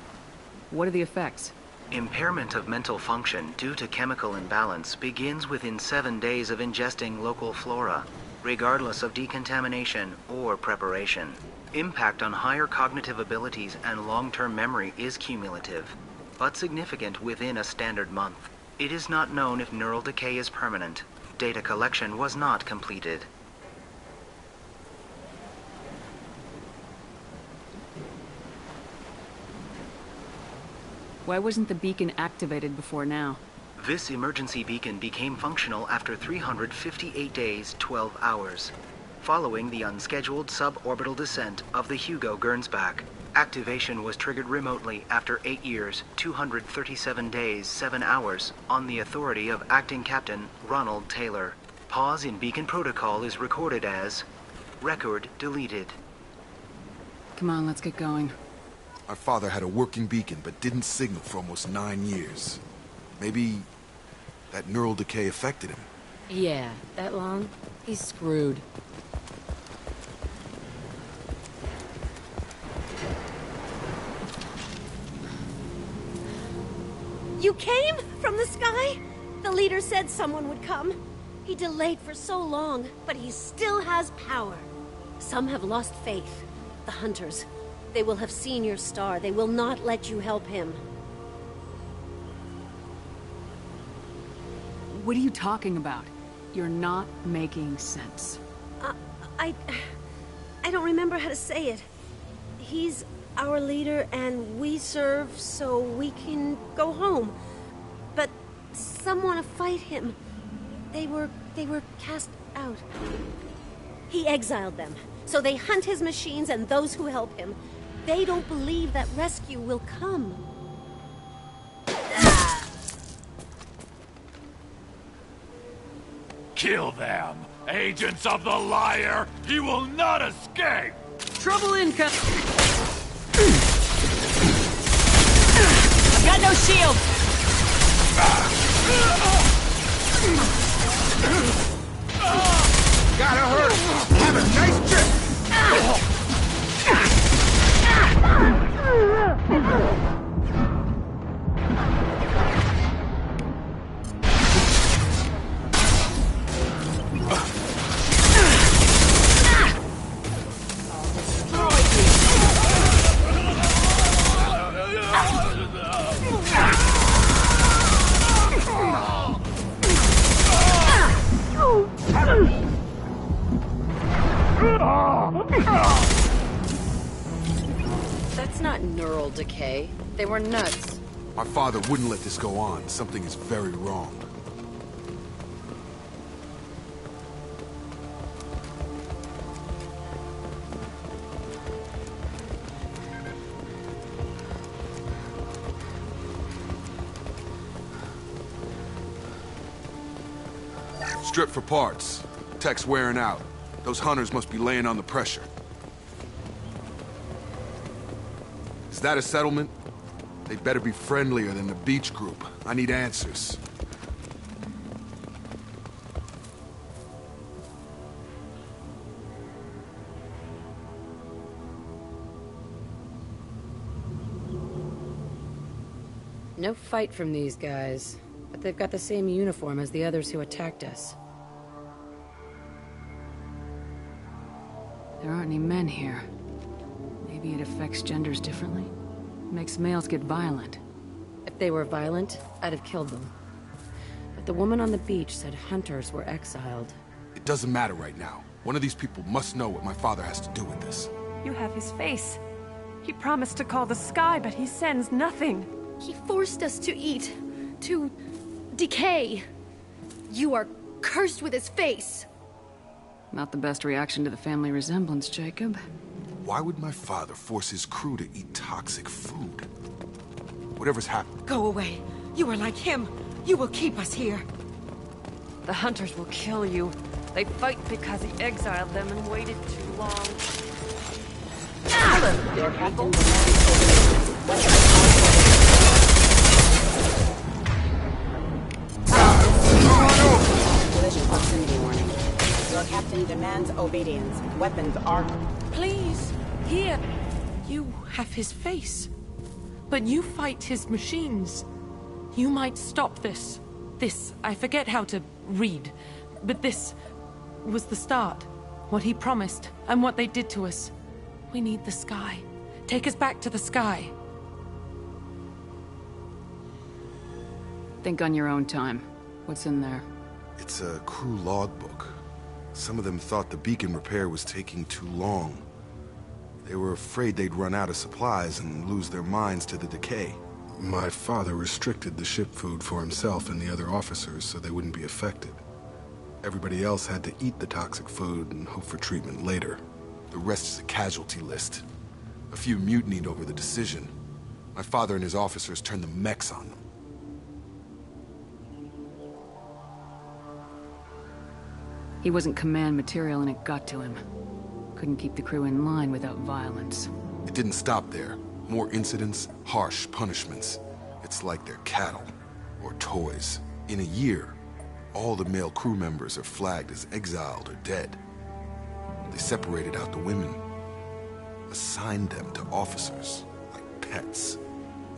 What are the effects?
Impairment of mental function due to chemical imbalance begins within 7 days of ingesting local flora, regardless of decontamination or preparation. Impact on higher cognitive abilities and long-term memory is cumulative, but significant within a standard month. It is not known if neural decay is permanent. Data collection was not completed.
Why wasn't the beacon activated before now?
This emergency beacon became functional after 358 days, 12 hours. Following the unscheduled suborbital descent of the Hugo Gernsback, activation was triggered remotely after 8 years, 237 days, 7 hours, on the authority of Acting Captain Ronald Taylor. Pause in beacon protocol is recorded as record deleted.
Come on, let's get going.
My father had a working beacon, but didn't signal for almost 9 years. Maybe that neural decay affected him.
Yeah, that long? He's screwed.
You came? From the sky? The leader said someone would come. He delayed for so long, but he still has power. Some have lost faith. The hunters. They will have seen your star. They will not let you help him.
What are you talking about? You're not making sense.
I don't remember how to say it. He's our leader and we serve so we can go home. But some want to fight him. They were cast out. He exiled them. So they hunt his machines and those who help him. They don't believe that rescue will come.
Kill them! Agents of the liar! He will not escape!
Trouble incoming!
Got no shield!
Gotta hurt! Have a nice trip!
That's not neural decay. They were nuts.
My father wouldn't let this go on. Something is very wrong. Strip for parts. Tech's wearing out. Those hunters must be laying on the pressure. Is that a settlement? They'd better be friendlier than the beach group. I need answers.
No fight from these guys, but they've got the same uniform as the others who attacked us.
There aren't any men here. Maybe it affects genders differently. Makes males get violent.
If they were violent, I'd have killed them. But the woman on the beach said hunters were exiled.
It doesn't matter right now. One of these people must know what my father has to do with this.
You have his face. He promised to call the sky, but he sends nothing.
He forced us to eat, to decay. You are cursed with his face.
Not the best reaction to the family resemblance, Jacob.
Why would my father force his crew to eat toxic food? Whatever's happened.
Go away. You are like him. You will keep us here. The hunters will kill you. They fight because he exiled them and waited too long.
Their captain collision proximity warning. Your captain demands obedience. Weapons are...
Please, here. You have his face. But you fight his machines. You might stop this. This, I forget how to read. But this was the start. What he promised, and what they did to us. We need the sky. Take us back to the sky.
Think on your own time. What's in there?
It's a crew logbook. Some of them thought the beacon repair was taking too long. They were afraid they'd run out of supplies and lose their minds to the decay. My father restricted the ship food for himself and the other officers so they wouldn't be affected. Everybody else had to eat the toxic food and hope for treatment later. The rest is a casualty list. A few mutinied over the decision. My father and his officers turned the mechs on them.
He wasn't command material and it got to him. Couldn't keep the crew in line without violence.
It didn't stop there. More incidents, harsh punishments. It's like they're cattle, or toys. In a year, all the male crew members are flagged as exiled or dead. They separated out the women, assigned them to officers, like pets.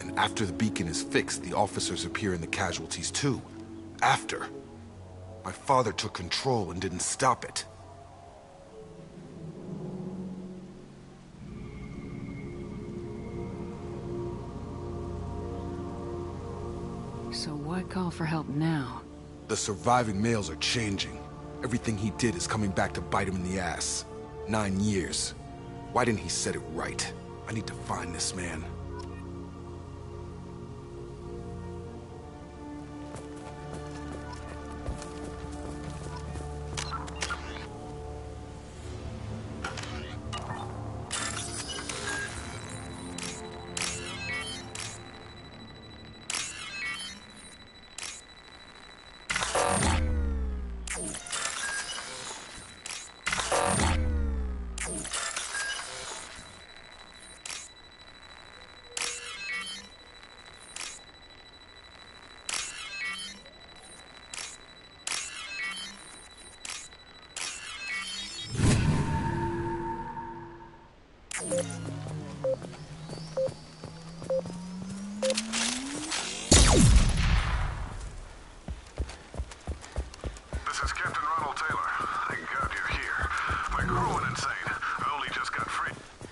And after the beacon is fixed, the officers appear in the casualties too. After. My father took control and didn't stop it.
Why call for help now?
The surviving males are changing. Everything he did is coming back to bite him in the ass. 9 years. Why didn't he set it right? I need to find this man.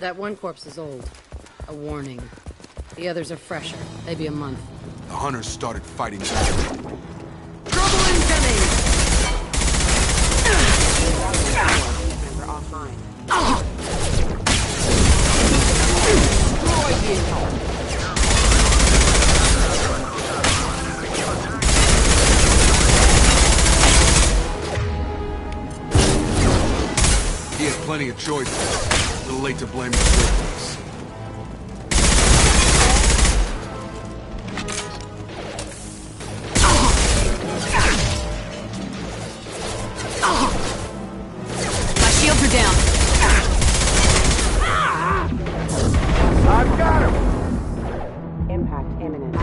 That one corpse is old. A warning. The others are fresher. Maybe a month.
The hunters started fighting back.
Trouble incoming!
Member offline.
He had plenty of choices. A little late to blame the victims.
My shields are down.
I've got him!
Impact imminent.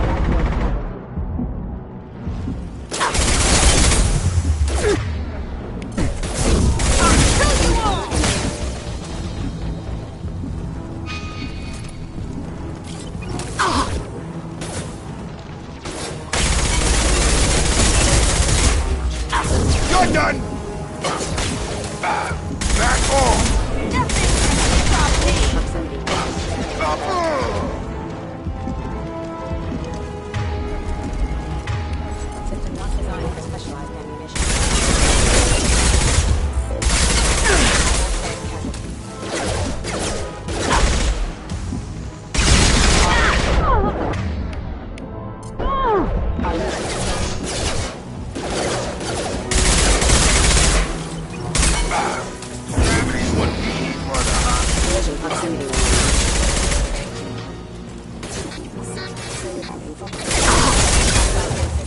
You're done! Back off!
System not designed for specialized ammunition. Collision proximity warning.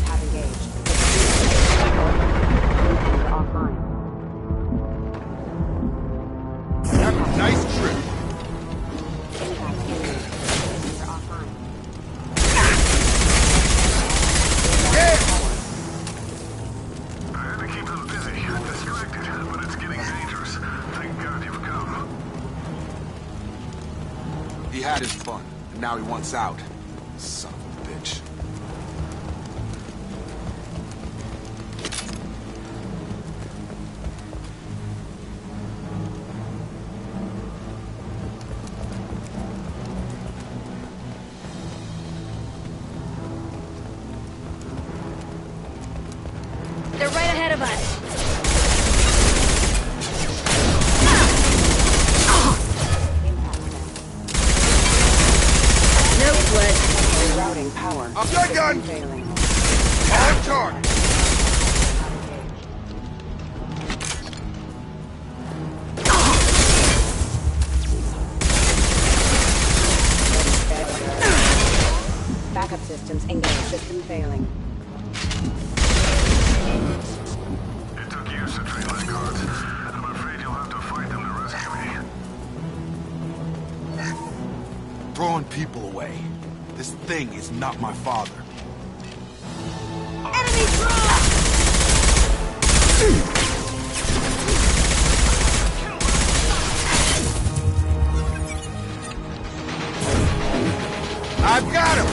Have engaged. Offline.
Nice trip.
Impact imminent. Systems are offline.
I had to keep them busy, distracted, but it's getting dangerous. Thank God you've come.
He had his fun, and now he wants out. Son of a bitch.
They're right ahead of us. No sweat.
Rerouting power.
You're done!
Failing.
On target!
Backup systems engaged. System failing.
It took years to train my guards. I'm afraid you'll have to fight them to rescue me.
Throwing people away. This thing is not my father.
Enemy drone!
I've got him!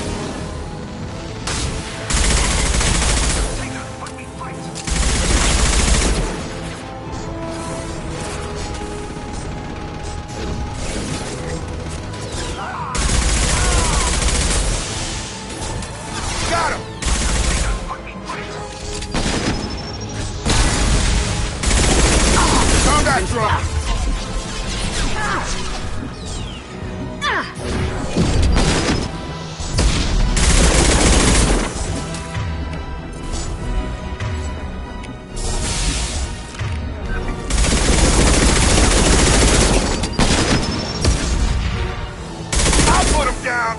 Got him! backdrop! I'll put him down!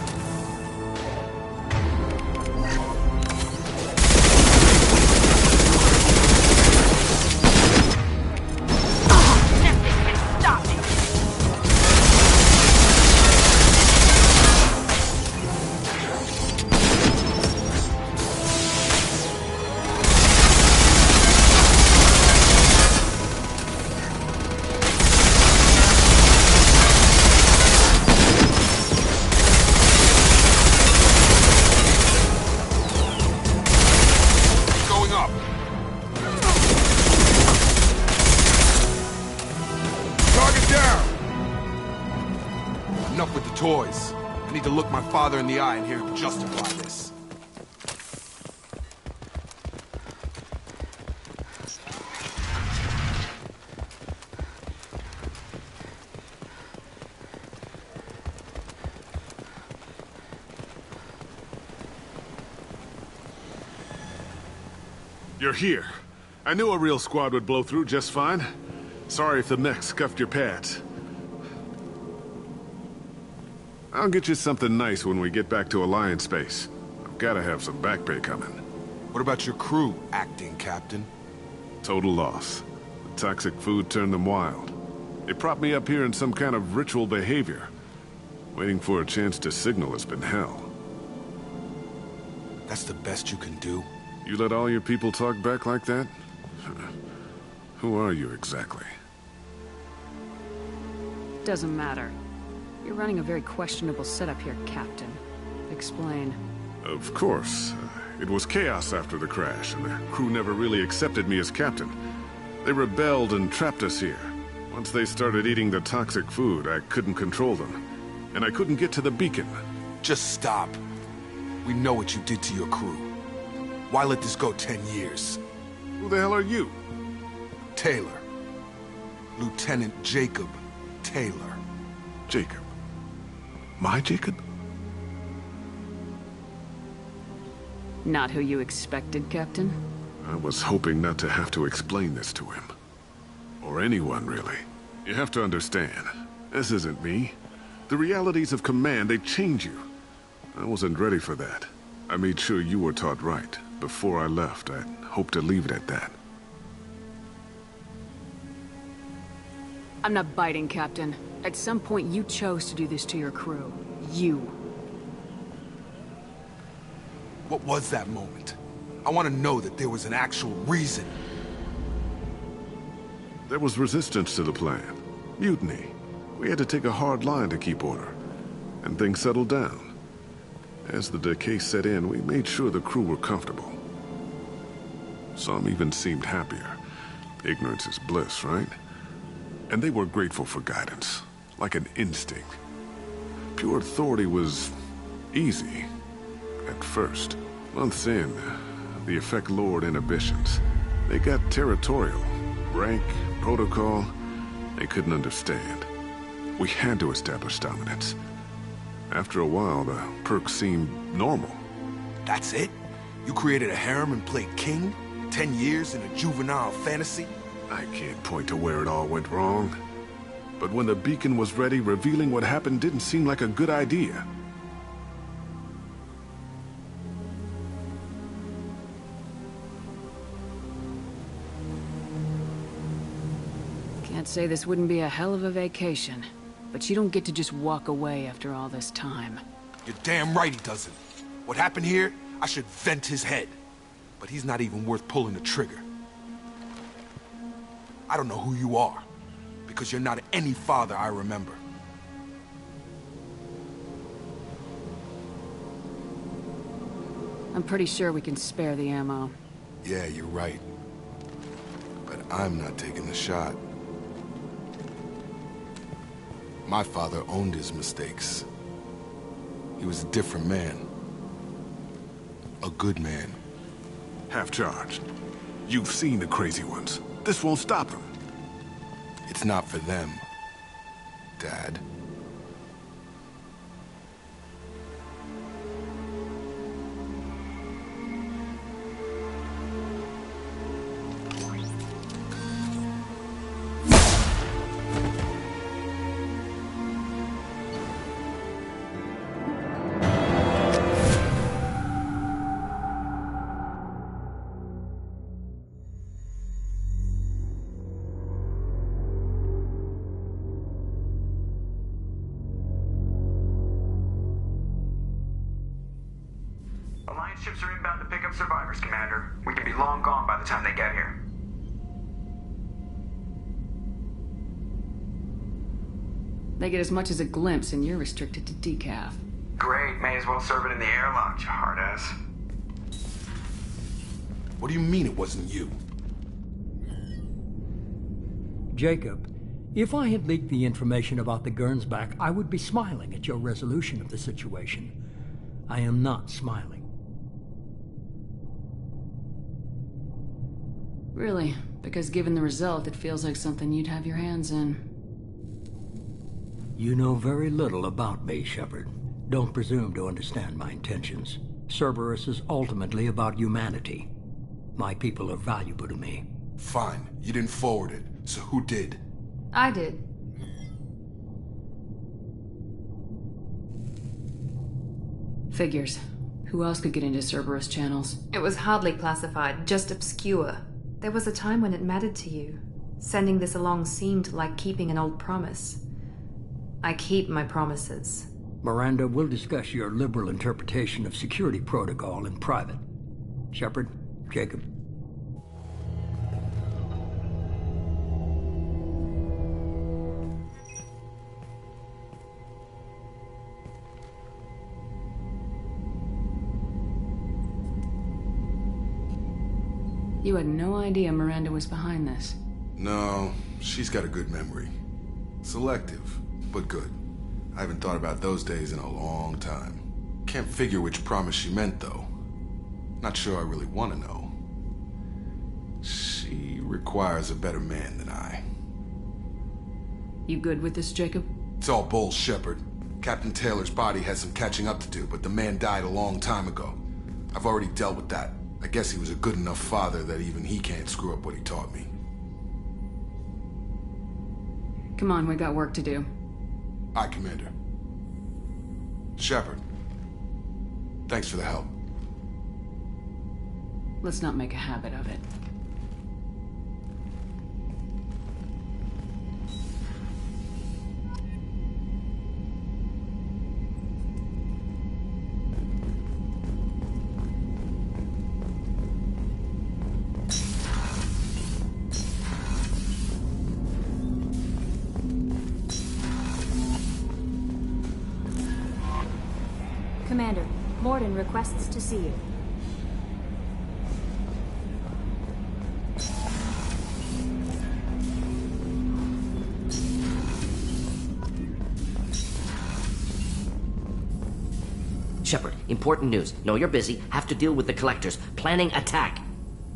Enough with the toys. I need to look my father in the eye and hear him justify this.
You're here. I knew a real squad would blow through just fine. Sorry if the mech scuffed your pads. I'll get you something nice when we get back to Alliance space. I've gotta have some back pay coming.
What about your crew, acting captain?
Total loss. The toxic food turned them wild. They propped me up here in some kind of ritual behavior. Waiting for a chance to signal has been hell.
That's the best you can do?
You let all your people talk back like that? Who are you exactly?
Doesn't matter. You're running a very questionable setup here, Captain. Explain.
Of course. It was chaos after the crash, and the crew never really accepted me as captain. They rebelled and trapped us here. Once they started eating the toxic food, I couldn't control them. And I couldn't get to the beacon.
Just stop. We know what you did to your crew. Why let this go 10 years?
Who the hell are you?
Taylor. Lieutenant Jacob Taylor.
Jacob? My Jacob?
Not who you expected, Captain?
I was hoping not to have to explain this to him. Or anyone, really. You have to understand, this isn't me. The realities of command, they change you. I wasn't ready for that. I made sure you were taught right. Before I left, I hoped to leave it at that.
I'm not biting, Captain. At some point, you chose to do this to your crew. You.
What was that moment? I want to know that there was an actual reason.
There was resistance to the plan. Mutiny. We had to take a hard line to keep order. And things settled down. As the decay set in, we made sure the crew were comfortable. Some even seemed happier. Ignorance is bliss, right? And they were grateful for guidance, like an instinct. Pure authority was easy, at first. Months in, the effect lowered inhibitions. They got territorial. Rank, protocol, they couldn't understand. We had to establish dominance. After a while, the perks seemed normal.
That's it? You created a harem and played king? 10 years in a juvenile fantasy?
I can't point to where it all went wrong. But when the beacon was ready, revealing what happened didn't seem like a good idea.
Can't say this wouldn't be a hell of a vacation. But you don't get to just walk away after all this time.
You're damn right he doesn't. What happened here, I should vent his head. But he's not even worth pulling the trigger. I don't know who you are, because you're not any father I remember.
I'm pretty sure we can spare the ammo.
Yeah, you're right. But I'm not taking the shot. My father owned his mistakes. He was a different man. A good man.
Half-charged. You've seen the crazy ones. This won't stop them.
It's not for them, Dad.
Alliance ships are inbound to pick up survivors, Commander. We can be long gone by the time they get here.
They get as much as a glimpse, and you're restricted to decaf.
Great, may as well serve it in the airlock, you hard ass.
What do you mean it wasn't you?
Jacob, if I had leaked the information about the Gernsback, I would be smiling at your resolution of the situation. I am not smiling.
Really? Because given the result, it feels like something you'd have your hands in.
You know very little about me, Shepard. Don't presume to understand my intentions. Cerberus is ultimately about humanity. My people are valuable to me.
Fine. You didn't forward it. So who did?
I did. Figures. Who else could get into Cerberus channels?
It was hardly classified, just obscure. There was a time when it mattered to you. Sending this along seemed like keeping an old promise. I keep my promises.
Miranda, we'll discuss your liberal interpretation of security protocol in private. Shepard, Jacob.
You had no idea Miranda was behind this.
No, she's got a good memory. Selective, but good. I haven't thought about those days in a long time. Can't figure which promise she meant, though. Not sure I really want to know. She requires a better man than I.
You good with this, Jacob?
It's all bull, Shepard. Captain Taylor's body has some catching up to do, but the man died a long time ago. I've already dealt with that. I guess he was a good enough father that even he can't screw up what he taught me.
Come on, we got work to do.
Aye, Commander. Shepard, thanks for the help.
Let's not make a habit of it.
Commander, Mordin requests to see you.
Shepard, important news. Know you're busy. Have to deal with the collectors. Planning attack.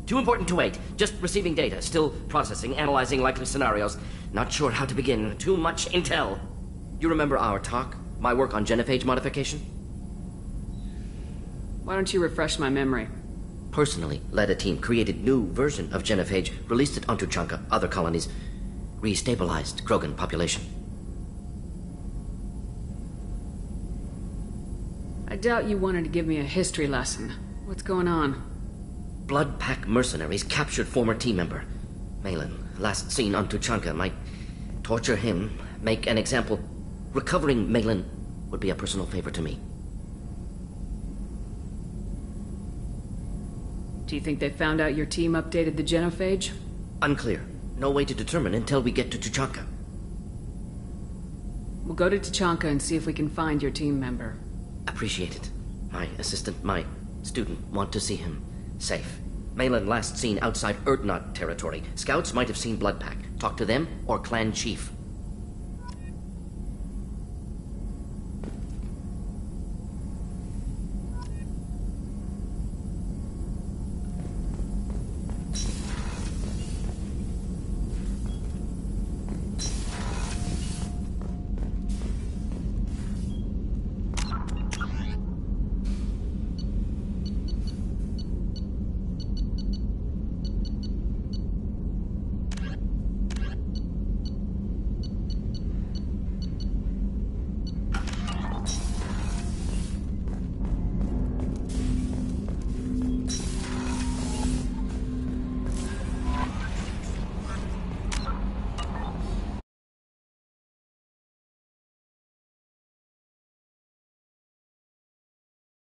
Too important to wait. Just receiving data. Still processing, analyzing likely scenarios. Not sure how to begin. Too much intel. You remember our talk? My work on genophage modification?
Why don't you refresh my memory?
Personally led a team, created new version of genophage, released it onto Chanka, other colonies, restabilized Krogan population.
I doubt you wanted to give me a history lesson. What's going on?
Blood Pack mercenaries captured former team member. Malin, last seen on Tuchanka, might torture him, make an example. Recovering Malin would be a personal favor to me.
Do you think they found out your team updated the genophage?
Unclear. No way to determine until we get to Tuchanka.
We'll go to Tuchanka and see if we can find your team member.
Appreciate it. My assistant, my student, want to see him safe. Malin last seen outside Urdnot territory. Scouts might have seen Bloodpack. Talk to them or Clan Chief.